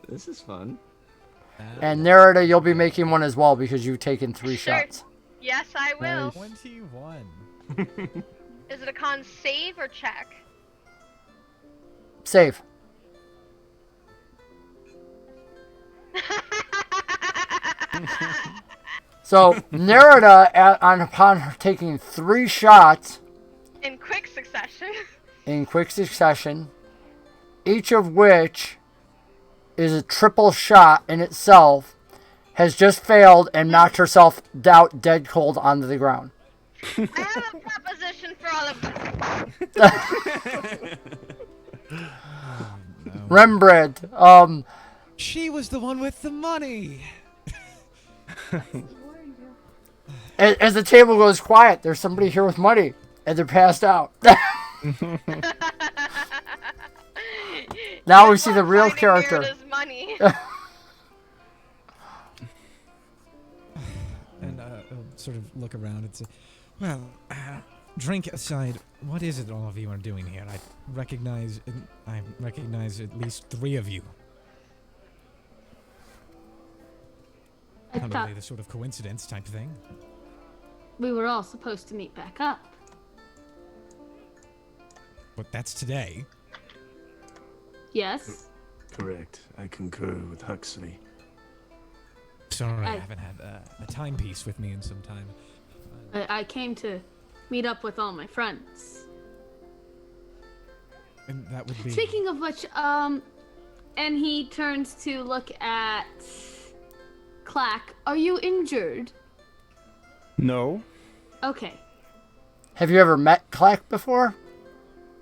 This is fun. And Nerida, you'll be making one as well because you've taken 3 Sure. shots. Yes, I will. Nice. 21. Is it a con save or check? Save. So Nerida, upon her taking 3 shots In quick succession. in quick succession, each of which is a triple shot in itself, has just failed and knocked herself out dead cold onto the ground. I have a proposition for all of you. Rembrandt, She was the one with the money. as the table goes quiet, there's somebody here with money, and they're passed out. Now we see the real character. Money. And I'll sort of look around and say, well, drink aside, what is it all of you are doing here? I recognize at least 3 of you. I Not thought really the sort of coincidence type thing. we were all supposed to meet back up. But that's today. Yes? Correct. I concur with Huxley. Sorry, I I- haven't had a timepiece with me in some time. I came to meet up with all my friends. And that would be... Speaking of which, and he turns to look at Klaak. Are you injured? No. Okay. Have you ever met Klaak before?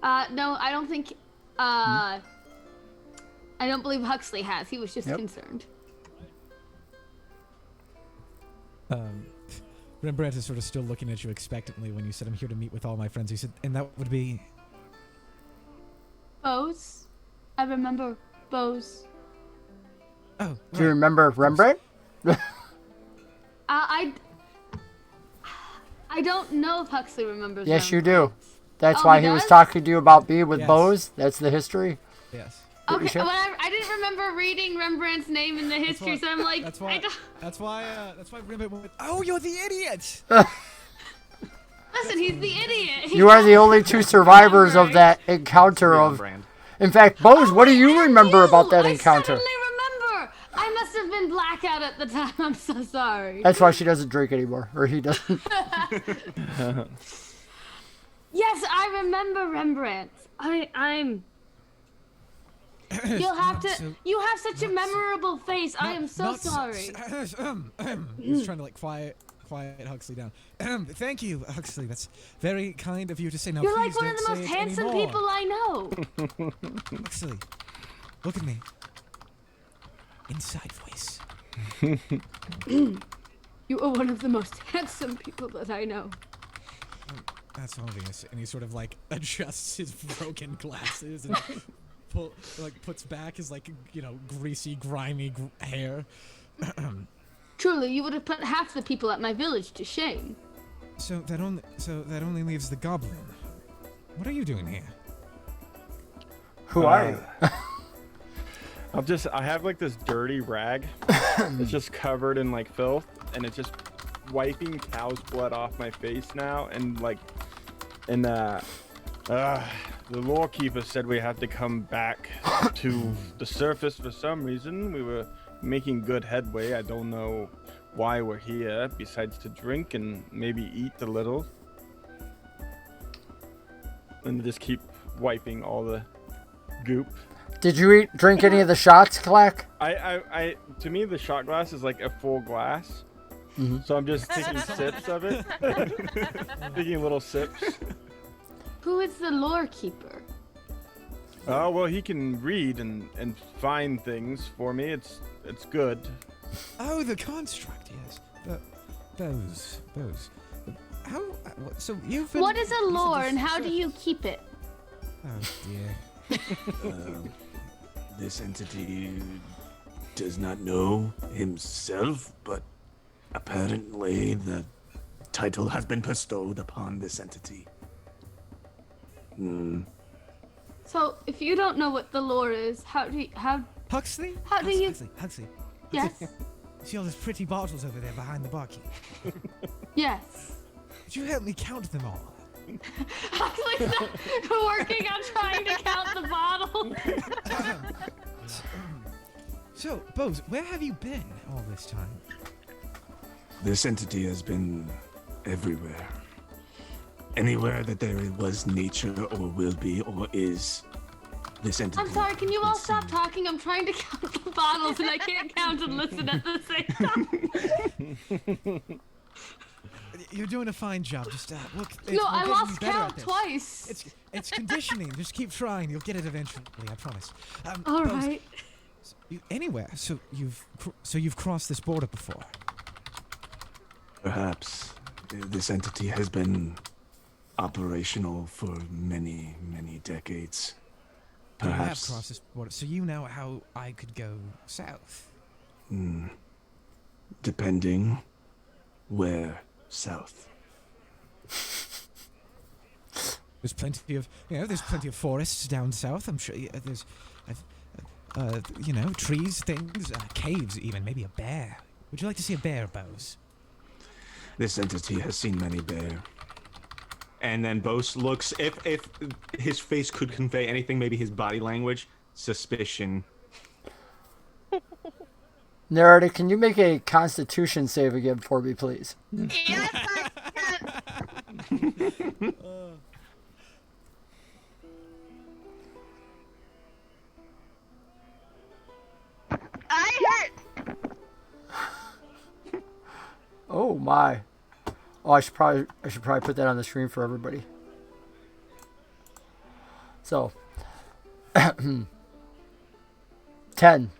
No, I don't think, I don't believe Huxley has. He was just Yep. concerned. Rembrandt is sort of still looking at you expectantly when you said, I'm here to meet with all my friends. He said, and that would be... B.O.S.E. I remember B.O.S.E. Oh, Do you remember Rembrandt? I don't know if Huxley remembers. Yes, you do. Rembrandt. That's Oh, why he he was does? talking to you about being with Yes. bows. That's the history. Yes. Okay, sure? but I didn't remember reading Rembrandt's name in the history, why- so I'm like, That's I why. don't... That's why Rembrandt went. Oh, you're the idiot! Listen, he's the idiot. You are the only 2 survivors of that encounter On of... brand. In fact, Bose, what do you And remember about that I encounter? suddenly remember. I must have been blackout at the time. I'm so sorry. That's why she doesn't drink anymore. Or he doesn't. Yes, I remember Rembrandt. I'm. You'll have to. You have such a memorable face. I am so sorry. He's trying to like quiet Huxley down. Thank you, Huxley. That's very kind of you to say. Now, You're please like one of don't the say most it handsome anymore. people I know. Huxley, look at me. Inside voice. You are one of the most handsome people that I know. That's obvious. And he sort of like adjusts his broken glasses and puts back his like greasy, grimy hair. Truly, you would have put half the people at my village to shame. So that only leaves the goblin. What are you doing here? Who are you? I have like this dirty rag. It's just covered in like filth, and it's just wiping cow's blood off my face now. And the lawkeeper said we have to come back to the surface for some reason. We were making good headway. I don't know why we're here, besides to drink and maybe eat a little. And just keep wiping all the goop. Did you drink any of the shots, Klaak? I to me the shot glass is like a full glass. Mm-hmm. So I'm just taking sips of it. Taking little sips. Who is the lore keeper? Oh, well, he can read and find things for me. It's good. Oh, the construct, yes. Those. How? So you've been... What is a you said lore this- and how do you keep it? Oh, dear. This entity does not know himself, but apparently the title has been bestowed upon this entity. So, if you don't know what the lore is, how Huxley? How do you- Huxley. Yes. See all those pretty bottles over there behind the barkeep? Yes. Would you help me count them all? Huxley's working on trying to count the bottle. So, B.O.S.E, where have you been all this time? This entity has been everywhere. Anywhere that there was nature or will be or is, this entity. I'm sorry, can you all is stop seen. talking? I'm trying to count the bottles and I can't count and listen at the same time. You're doing a fine job. Just look. No, I we're getting lost better count at this. twice. It's conditioning. Just keep trying. You'll get it eventually. I promise. All B.O.S.E, right. Anywhere. So you've crossed this border before. Perhaps this entity has been operational for many, many decades. You have Perhaps. crossed this border, so you know how I could go south. Depending where south. There's plenty of there's plenty of forests down south. I'm sure there's trees, things, caves, even maybe a bear. Would you like to see a bear, B.O.S.E? This entity has seen many bear. And then B.O.S.E looks, if his face could convey anything, maybe his body language, suspicion. Nerida, can you make a Constitution save again for me, please? Yes, I can. I hurt. Oh my! Oh, I should probably put that on the screen for everybody. So, 10.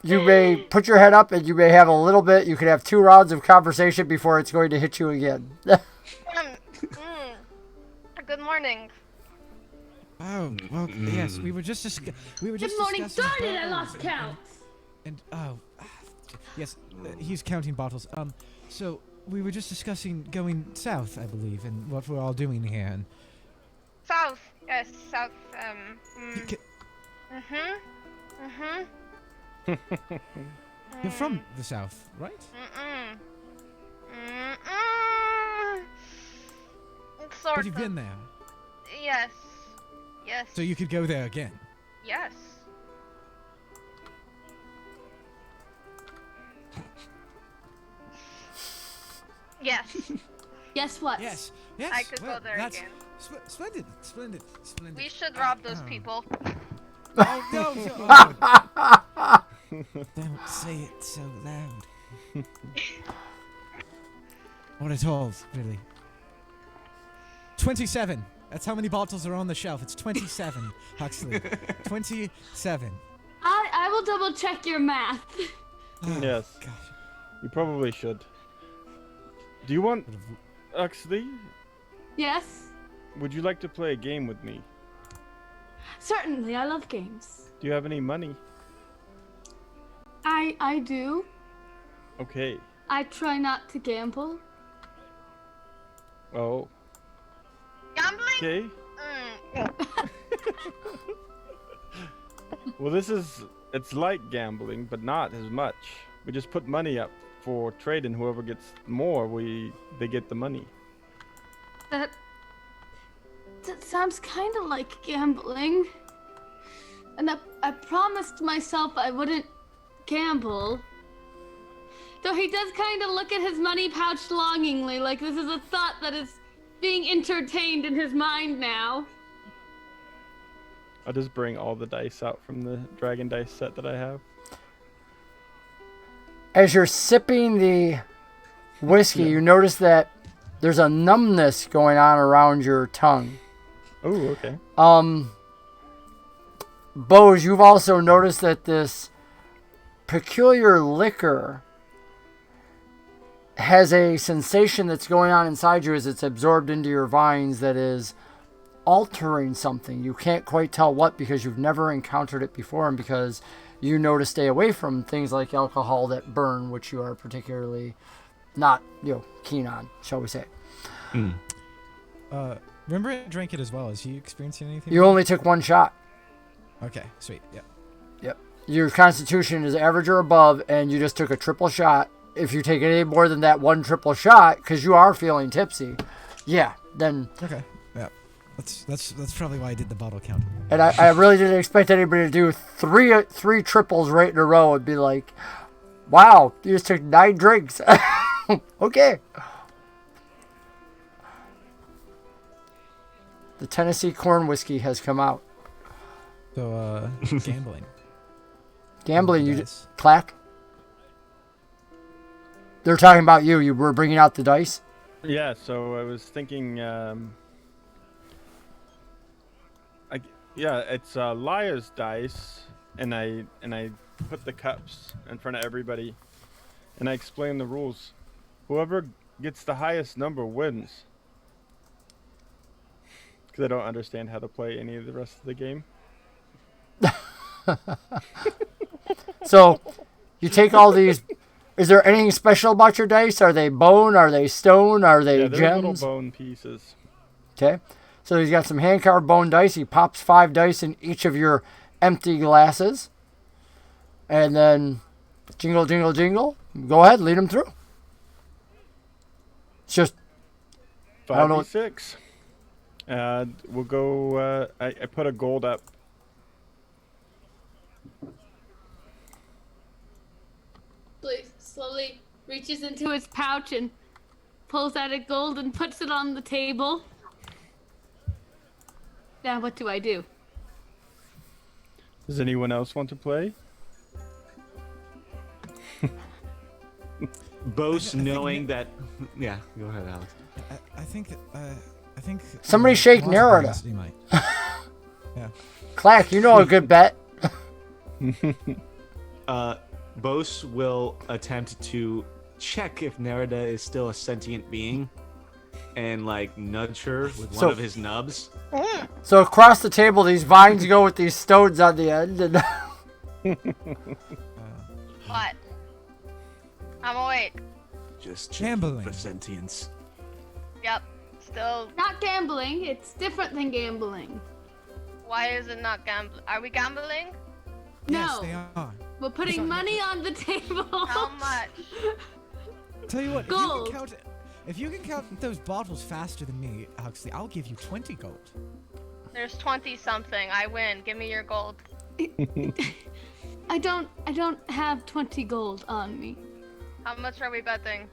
You may put your head up and you may have a little bit. You could have 2 rounds of conversation before it's going to hit you again. Good morning. Oh, well, yes, we were just Good morning. discussing Darn it, I bottles lost count. And yes, he's counting bottles. So we were just discussing going south, I believe, and what we're all doing here. And South. Yes, south. You're from the south, right? Sort But you've of. been there, Yes. Yes. so you could go there again. Yes. Yes. Guess what? Yes. I could go there that's again. Splendid. We should rob those people. Oh no! Don't say it so loud. What at all, really? 27. That's how many bottles are on the shelf. It's 27, Huxley. 27. I will double check your math. Yes. Gosh. You probably should. Do you want, Huxley? Yes. Would you like to play a game with me? Certainly, I love games. Do you have any money? I do. Okay. I try not to gamble. Oh. Gambling? Okay. Well, it's like gambling, but not as much. We just put money up for trade, and whoever gets more, they get the money. That sounds kind of like gambling. And I promised myself I wouldn't gamble. Though he does kind of look at his money pouch longingly, like this is a thought that is being entertained in his mind now. I'll just bring all the dice out from the dragon dice set that I have. As you're sipping the whiskey, you notice that there's a numbness going on around your tongue. Oh, okay. B.O.S.E, you've also noticed that this peculiar liquor has a sensation that's going on inside you as it's absorbed into your vines that is altering something. You can't quite tell what because you've never encountered it before and because you know to stay away from things like alcohol that burn, which you are particularly not, keen on, shall we say. Rembrandt drank it as well. Is he experiencing anything? You only took 1 shot. Okay, sweet. Yeah. Yep. Your constitution is average or above, and you just took a triple shot. If you take any more than that one triple shot, because you are feeling tipsy, yeah, then. Okay. Yeah. That's probably why I did the bottle count. And I really didn't expect anybody to do three triples right in a row and be like, "Wow, you just took 9 drinks." Okay. The Tennessee corn whiskey has come out. So, gambling. Gambling, you Dice. Klaak? They're talking about you. You were bringing out the dice. Yeah, so I was thinking, it's Liar's dice, and I put the cups in front of everybody, and I explain the rules. Whoever gets the highest number wins. Because I don't understand how to play any of the rest of the game. So, you take all these. Is there anything special about your dice? Are they bone? Are they stone? Are they Yeah, they're gems? little bone pieces. Okay. So he's got some hand-carved bone dice. He pops 5 dice in each of your empty glasses. And then, jingle, jingle, jingle. Go ahead, lead him through. It's just, I don't know. 5d6. We'll go, I put a gold up. Blaze slowly reaches into his pouch and pulls out a gold and puts it on the table. Now what do I do? Does anyone else want to play? B.O.S.E, knowing that. Yeah, go ahead, Alex. I think Somebody shake Barbarian Nerida. might. Yeah. Klaak, you know a good bet. B.O.S.E will attempt to check if Nerida is still a sentient being, and like nudge her with one of his nubs. So across the table, these vines go with these stones on the end. And What? I'm awake. Just Gambling. for sentience. Yep. Still. Not gambling. It's different than gambling. Why is it not gambling? Are we gambling? Yes, No. they are. We're putting money on the table. How much? Tell you what, Gold. if you can count those bottles faster than me, Huxley, I'll give you 20 gold. There's 20 something. I win. Give me your gold. I don't have 20 gold on me. How much are we betting?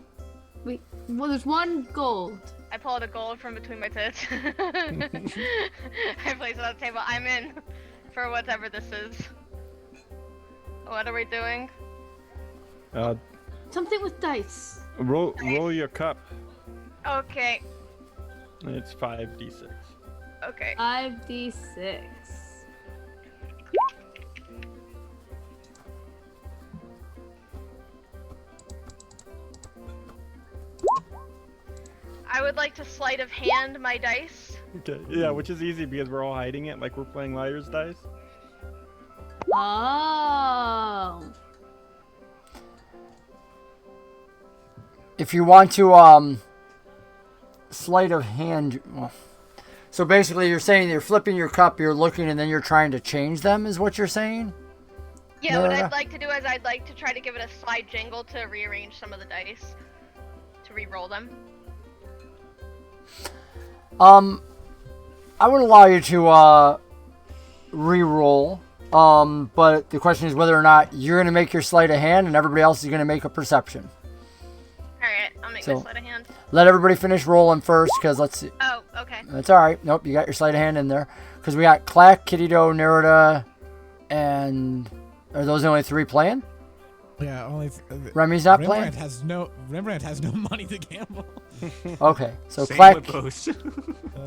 Well, there's 1 gold. I pull out a gold from between my tits. I place it on the table. I'm in for whatever this is. What are we doing? Something with dice. Roll your cup. Okay. It's 5d6. Okay. 5d6. I would like to sleight of hand my dice. Okay. Yeah, which is easy because we're all hiding it like we're playing Liar's dice. Oh. if you want to sleight of hand, well, so basically you're saying you're flipping your cup, you're looking, and then you're trying to change them, is what you're saying? Yeah, what Nerida? I'd like to do is I'd like to try to give it a slight jingle to rearrange some of the dice, to re-roll them. I would allow you to re-roll, but the question is whether or not you're going to make your sleight of hand and everybody else is going to make a perception. Alright, I'll make my sleight of hand. Let everybody finish rolling first, because let's see. Oh, okay. That's all right. Nope, you got your sleight of hand in there. Because we got Klaak, Kitty Doe, Nerida, and are those the only three playing? Yeah, only. Remy's not Rembrandt playing? Rembrandt has no money to gamble. Okay, so Same Klaak, with B.O.S.E.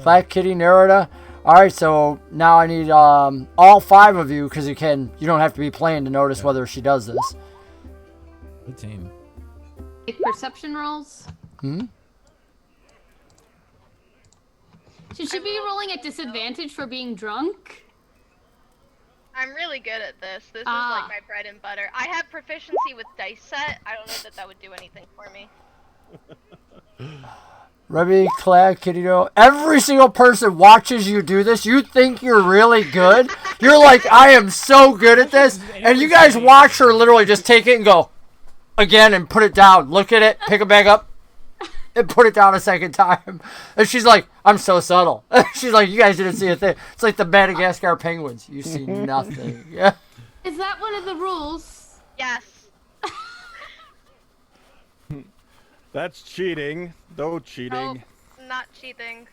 Klaak, Kitty, Nerida. All right, so now I need all five of you, because you don't have to be playing to notice whether she does this. Good team. Make perception rolls. Should she be rolling at disadvantage for being drunk? I'm really good at this. This is like my bread and butter. I have proficiency with dice set. I don't know that that would do anything for me. Remy, Klaak, Kittydo, every single person watches you do this. You think you're really good. You're like, I am so good at this. And you guys watch her literally just take it and go again and put it down. Look at it, pick it back up, and put it down a second time. And she's like, I'm so subtle. She's like, you guys didn't see a thing. It's like the Madagascar penguins. You see nothing. Yeah. Is that one of the rules? Yes. That's cheating. No cheating. Nope, not cheating.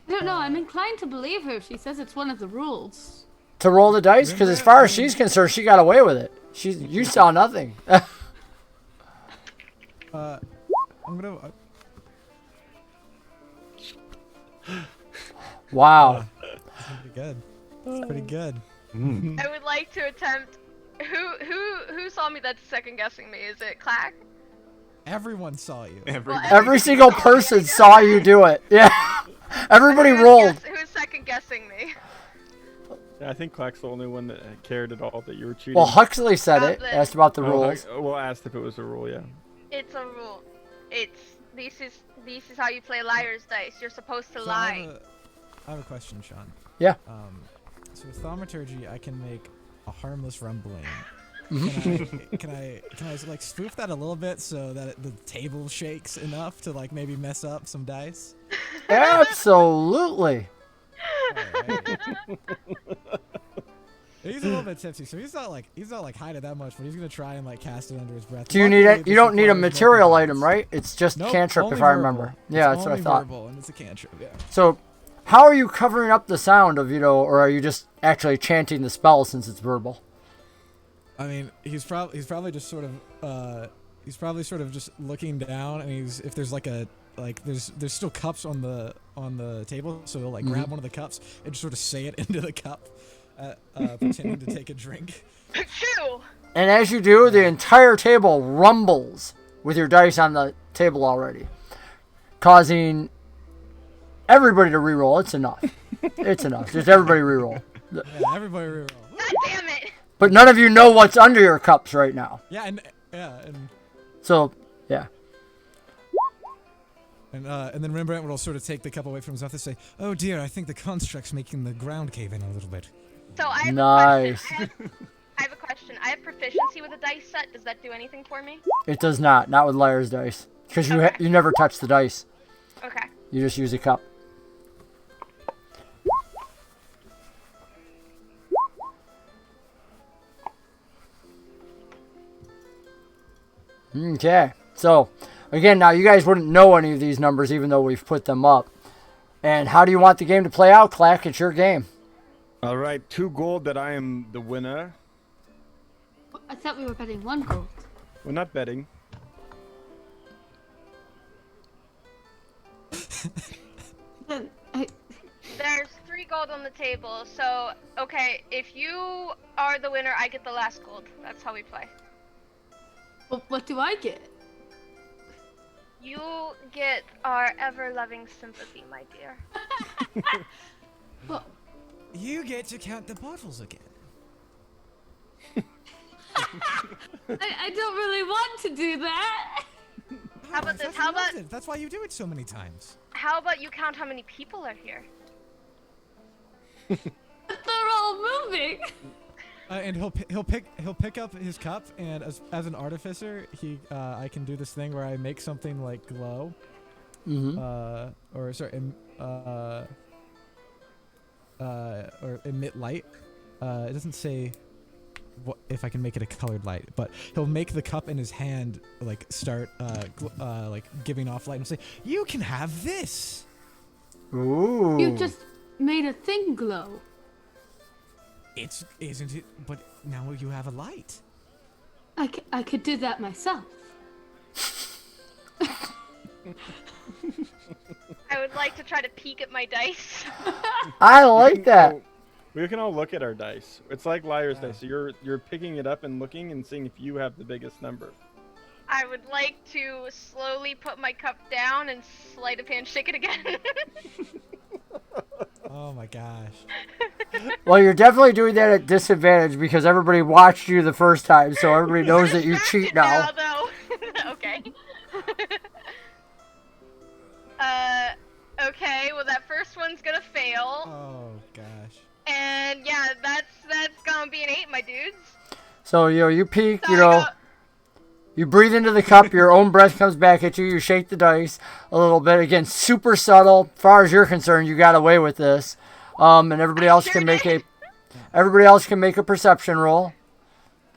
I don't know. I'm inclined to believe her if she says it's one of the rules. To roll the dice? Because as far as she's concerned, she got away with it. You saw nothing. I'm gonna. Wow. That's pretty good. That's pretty good. I would like to attempt. Who saw me that's second guessing me? Is it Klaak? Everyone saw you. Well, Every single person saw you do it. Yeah. Everybody rolled. Who's second guessing me? Yeah, I think Klaak's the only one that cared at all that you were cheating. Well, Huxley said it. Goblin. Asked about the rules. Well, asked if it was a rule, yeah. It's a rule. This is how you play liar's dice. You're supposed to So lie. I have a question, Sean. Yeah. So with thaumaturgy, I can make a harmless rumbling. Mm-hmm. Can I like spoof that a little bit so that the table shakes enough to like maybe mess up some dice? Absolutely. Alright. He's a little bit tipsy, so he's not like hiding that much, but he's gonna try and like cast it under his breath. Do you need it? Luckily, You this don't need a requires material multiple item, dice. right? It's just Nope, cantrip, only if I verbal. remember. It's Yeah, that's what I only thought. verbal, and it's a cantrip. Yeah. So, how are you covering up the sound of, or are you just actually chanting the spell since it's verbal? I mean, he's probably just sort of just looking down, and if there's there's still cups on the table, so he'll like grab one of the cups and just sort of say it into the cup, pretending to take a drink. Chew. And as you do, the entire table rumbles with your dice on the table already, causing everybody to reroll. It's enough. It's enough. Just everybody reroll. Yeah, everybody reroll. God damn it. But none of you know what's under your cups right now. Yeah, and So, yeah. And then Rembrandt will sort of take the cup away from his mouth and say, "Oh dear, I think the construct's making the ground cave in a little bit." So I have Nice. a question. I have a question. I have proficiency with a dice set. Does that do anything for me? It does not. Not with liar's dice. Because you, you never touch the dice. Okay. You just use a cup. Okay. So, again, now you guys wouldn't know any of these numbers even though we've put them up. And how do you want the game to play out, Klaak? It's your game. All right, 2 gold that I am the winner. I thought we were betting 1 gold. We're not betting. Then There's 3 gold on the table. So, okay, if you are the winner, I get the last gold. That's how we play. what do I get? You get our ever-loving sympathy, my dear. Well, You get to count the bottles again. I don't really want to do that. How about I this? thought How you loved about- it. That's why you do it so many times. How about you count how many people are here? But they're all moving. And he'll pick up his cup, and as an artificer, I can do this thing where I make something like glow, or emit light. It doesn't say if I can make it a colored light, but he'll make the cup in his hand like start like giving off light and say, "You can have this." Ooh. You just made a thing glow. Isn't it? But now you have a light. I could do that myself. I would like to try to peek at my dice. I like that. We can all look at our dice. It's like liar's dice. So you're picking it up and looking and seeing if you have the biggest number. I would like to slowly put my cup down and sleight of hand shake it again. Oh my gosh. Well, you're definitely doing that at disadvantage because everybody watched you the first time, so everybody knows that you cheat now. No. Okay. Okay, well that first one's gonna fail. Oh gosh. And yeah, that's gonna be an 8, my dudes. So, you peek, So you breathe into the cup, your own breath comes back at you, you shake the dice a little bit. Again, super subtle. As far as you're concerned, you got away with this. And everybody else can make a perception roll.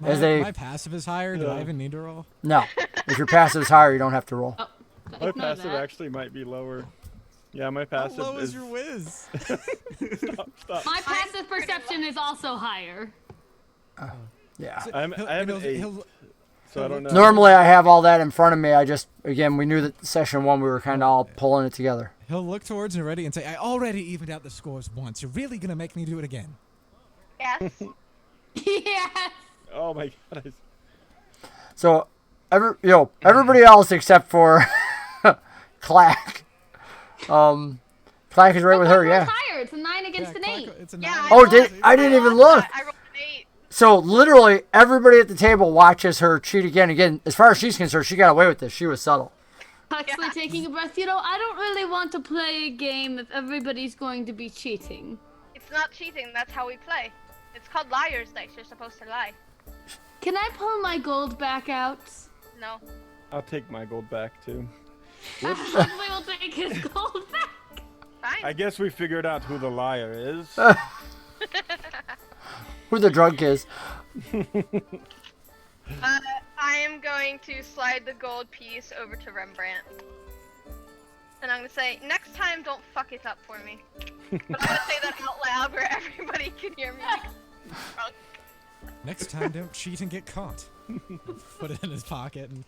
My passive is higher. Do I even need to roll? No. If your passive is higher, you don't have to roll. Oh, My ignore passive that. actually might be lower. Yeah, my passive How low is. is your whiz? Stop. My passive perception is also higher. Yeah. I have an 8, so I don't know. Normally, I have all that in front of me. We knew that session 1 we were kind of all pulling it together. He'll look towards Nerida and say, "I already evened out the scores once. You're really gonna make me do it again?" yes. Yes. Oh my god. So, everybody else except for Klaak. Klaak is right with her, yeah. Higher. It's a 9 against an 8. It's a Yeah. 9. Oh, I didn't even look. I rolled an 8. So literally everybody at the table watches her cheat again. Again, as far as she's concerned, she got away with this. She was subtle. Huxley taking a breath. I don't really want to play a game if everybody's going to be cheating. It's not cheating. That's how we play. It's called liar's dice. You're supposed to lie. Can I pull my gold back out? No. I'll take my gold back too. Huxley will take his gold back. Fine. I guess we figured out who the liar is. Who the drunk is. I am going to slide the gold piece over to Rembrandt. And I'm going to say, next time don't fuck it up for me. But I'm going to say that out loud where everybody can hear me. Drunk. Next time, don't cheat and get caught. Put it in his pocket and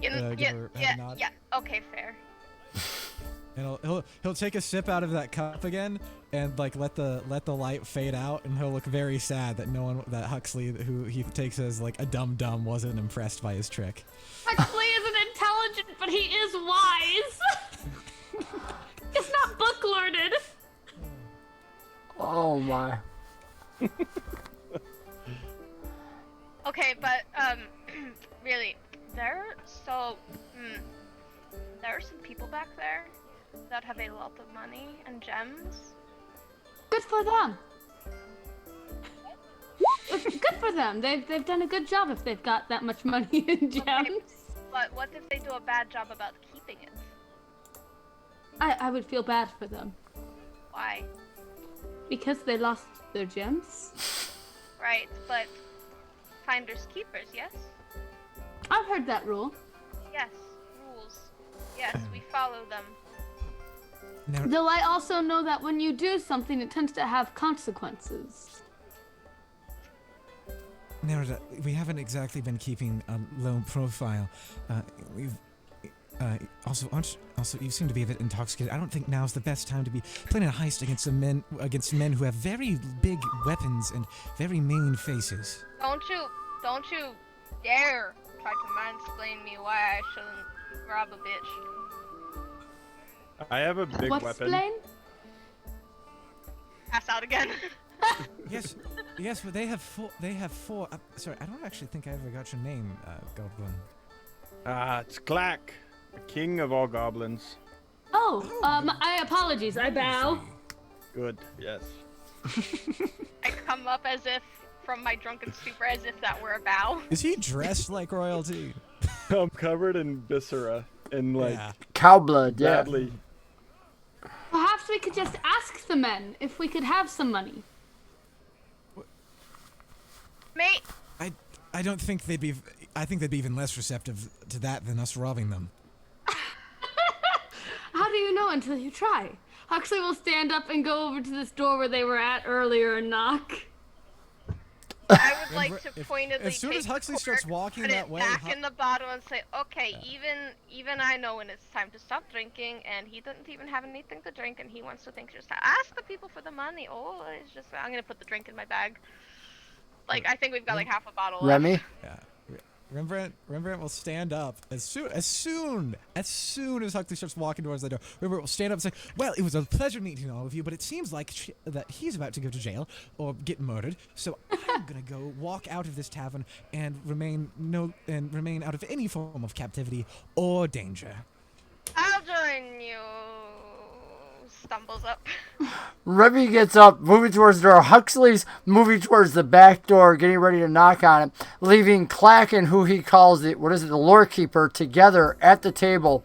give her a nod. Yeah, okay, fair. And he'll take a sip out of that cup again and like let the light fade out, and he'll look very sad that Huxley, who he takes as like a dumb wasn't impressed by his trick. Huxley isn't intelligent, but he is wise. He's not book learned. Oh my. Okay, but really, there are some people back there that have a lot of money and gems. Good for them. Good for them. They've done a good job if they've got that much money and gems. But what if they do a bad job about keeping it? I would feel bad for them Why? because they lost their gems. Right, but finders keepers, yes? I've heard that rule. Yes, rules. Yes, we follow them. Now, Though I also know that when you do something, it tends to have consequences. Nerida, we haven't exactly been keeping a low profile. We've also you seem to be a bit intoxicated. I don't think now's the best time to be planning a heist against men who have very big weapons and very mean faces. Don't you dare try to mansplain me why I shouldn't rob a bitch. I have a big What's weapon. Blaine? Pass out again. Yes, but they have four. Sorry, I don't actually think I ever got your name, Goblin. It's Klaak, the king of all goblins. I apologies. I bow. Good, yes. I come up as if from my drunken stupor, as if that were a bow. Is he dressed like royalty? I'm covered in viscera and like Cow blood, yeah. badly. Perhaps we could just ask the men if we could have some money. Mate, I don't think they'd be. I think they'd be even less receptive to that than us robbing them. How do you know until you try? Huxley will stand up and go over to this door where they were at earlier and knock. I would like to pointedly as soon as take Huxley the starts cork, walking put that it way, back in the bottle and say, okay, even I know when it's time to stop drinking, and he doesn't even have anything to drink, and he wants to think just ask the people for the money. Oh, it's just I'm gonna put the drink in my bag. Like I think we've got like half a bottle left. Remy? Yeah. Rembrandt will stand up as soon as Huxley starts walking towards the door. Rembrandt will stand up and say, "Well, it was a pleasure meeting all of you, but it seems like that he's about to go to jail or get murdered. So I'm gonna go walk out of this tavern and remain out of any form of captivity or danger." I'll join. you stumbles up. Remy gets up, moving towards the door. Huxley's moving towards the back door, getting ready to knock on it, leaving Klaak and who he calls the lore keeper together at the table.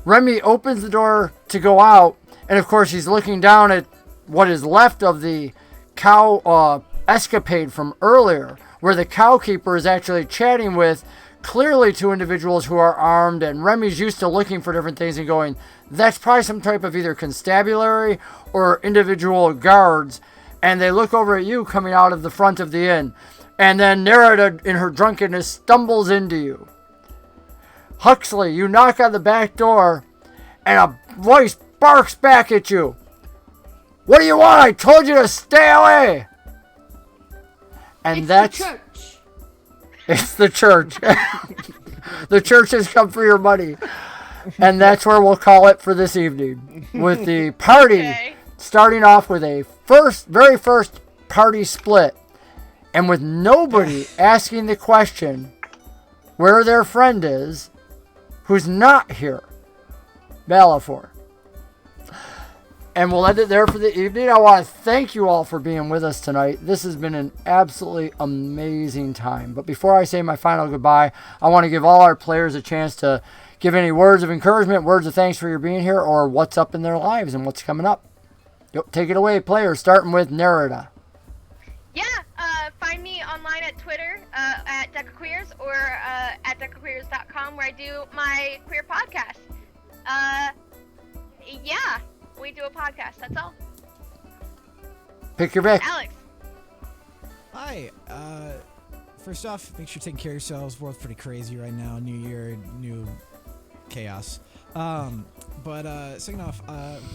Remy opens the door to go out, and of course he's looking down at what is left of the cow escapade from earlier, where the cow keeper is actually chatting with clearly two individuals who are armed, and Remy's used to looking for different things and going, that's probably some type of either constabulary or individual guards, and they look over at you coming out of the front of the inn, and then Nerida in her drunkenness stumbles into you. Huxley, you knock on the back door, and a voice barks back at you. What do you want? I told you to stay away. And It's that's the church. It's the church. The church has come for your money. And that's where we'll call it for this evening. With the party starting off with a very first party split. And with nobody asking the question where their friend is who's not here. Balafor. And we'll end it there for the evening. I want to thank you all for being with us tonight. This has been an absolutely amazing time. But before I say my final goodbye, I want to give all our players a chance to give any words of encouragement, words of thanks for your being here, or what's up in their lives and what's coming up. Take it away, players, starting with Nerida. Yeah, find me online at Twitter at DecaQueers or at decaqueers.com where I do my queer podcast. Yeah, we do a podcast, that's all. Pick your pick. Alex. Hi. First off, make sure you're taking care of yourselves. World's pretty crazy right now. New year, new chaos. But second off,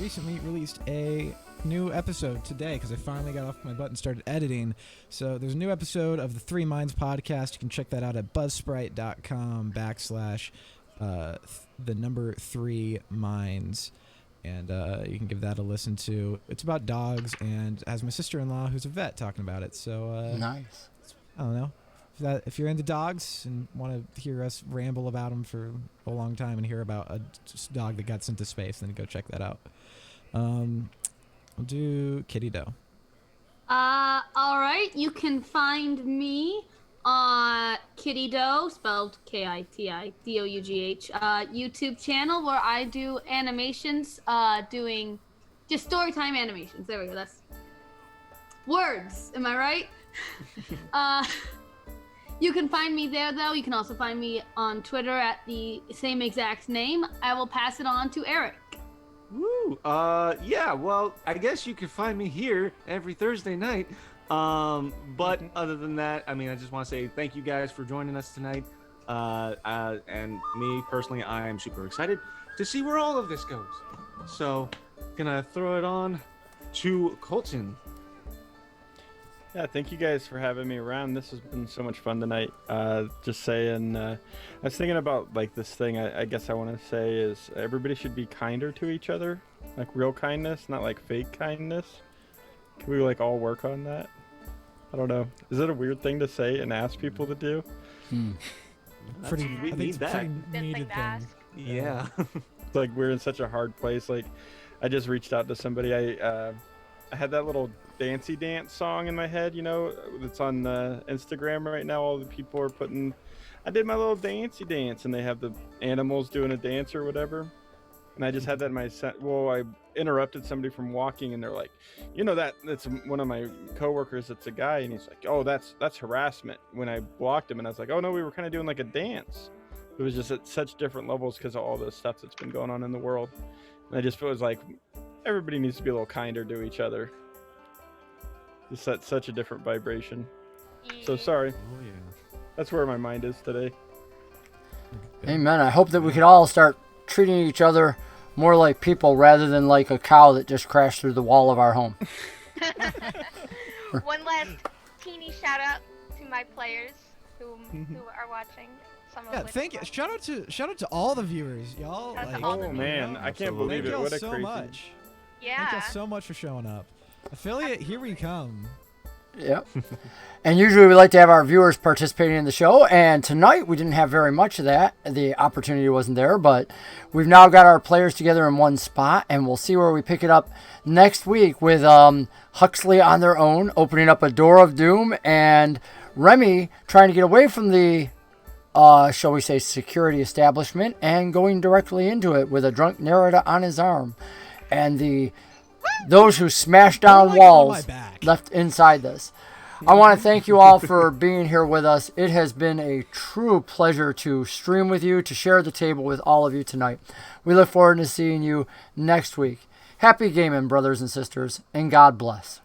recently released a new episode today because I finally got off my butt and started editing. So there's a new episode of the Three Minds podcast. You can check that out at buzzsprite.com / the number 3 minds. And you can give that a listen to. It's about dogs and has my sister-in-law who's a vet talking about it. So Nice. I don't know. If you're into dogs and want to hear us ramble about them for a long time and hear about a dog that got sent to space, then go check that out. We'll do Kitty Doe. All right. You can find me on Kitty Doe, spelled KITIDOUGH, YouTube channel where I do animations, doing just storytime animations. There we go. That's words. Am I right? You can find me there, though. You can also find me on Twitter at the same exact name. I will pass it on to Eric. Woo! Yeah, well, I guess you could find me here every Thursday night. But other than that, I mean, I just want to say thank you guys for joining us tonight. And me, personally, I am super excited to see where all of this goes. So, gonna throw it on to Colton. Yeah, thank you guys for having me around. This has been so much fun tonight. Just saying, I was thinking about like this thing. I guess I want to say is everybody should be kinder to each other, like real kindness, not like fake kindness. Can we like all work on that? I don't know. Is it a weird thing to say and ask people to do? Pretty, We I think need it's a that. pretty Good thing needed to thing. ask. Yeah. It's like we're in such a hard place. Like, I just reached out to somebody. I had that little dancey dance song in my head, you know, that's on Instagram right now. All the people are putting, I did my little dancey dance, and they have the animals doing a dance or whatever. And I just had that in my set. Well, I interrupted somebody from walking, and they're like, you know, that's one of my coworkers. It's a guy, and he's like, oh, that's harassment. When I blocked him, and I was like, oh no, we were kind of doing like a dance. It was just at such different levels because of all the stuff that's been going on in the world. And I just feel like everybody needs to be a little kinder to each other. Just at such a different vibration. So sorry. Oh yeah. That's where my mind is today. Amen. I hope that we can all start treating each other more like people rather than like a cow that just crashed through the wall of our home. One last teeny shout out to my players who are watching. Some of Yeah, which thank you. are- Shout out to all the viewers, y'all. Shout out to Like, all the Oh man, I can't Absolutely. believe thank it. y'all What a so crazy. much. Thank Yeah. y'all so much for showing up. Affiliate, here we come. Yep. And usually we like to have our viewers participating in the show. And tonight we didn't have very much of that. The opportunity wasn't there. But we've now got our players together in one spot. And we'll see where we pick it up next week with Huxley on their own, opening up a door of doom. And Remy trying to get away from the, shall we say, security establishment and going directly into it with a drunk Nerida on his arm. And those who smash down walls left inside this. I want to thank you all for being here with us. It has been a true pleasure to stream with you, to share the table with all of you tonight. We look forward to seeing you next week. Happy gaming, brothers and sisters, and God bless.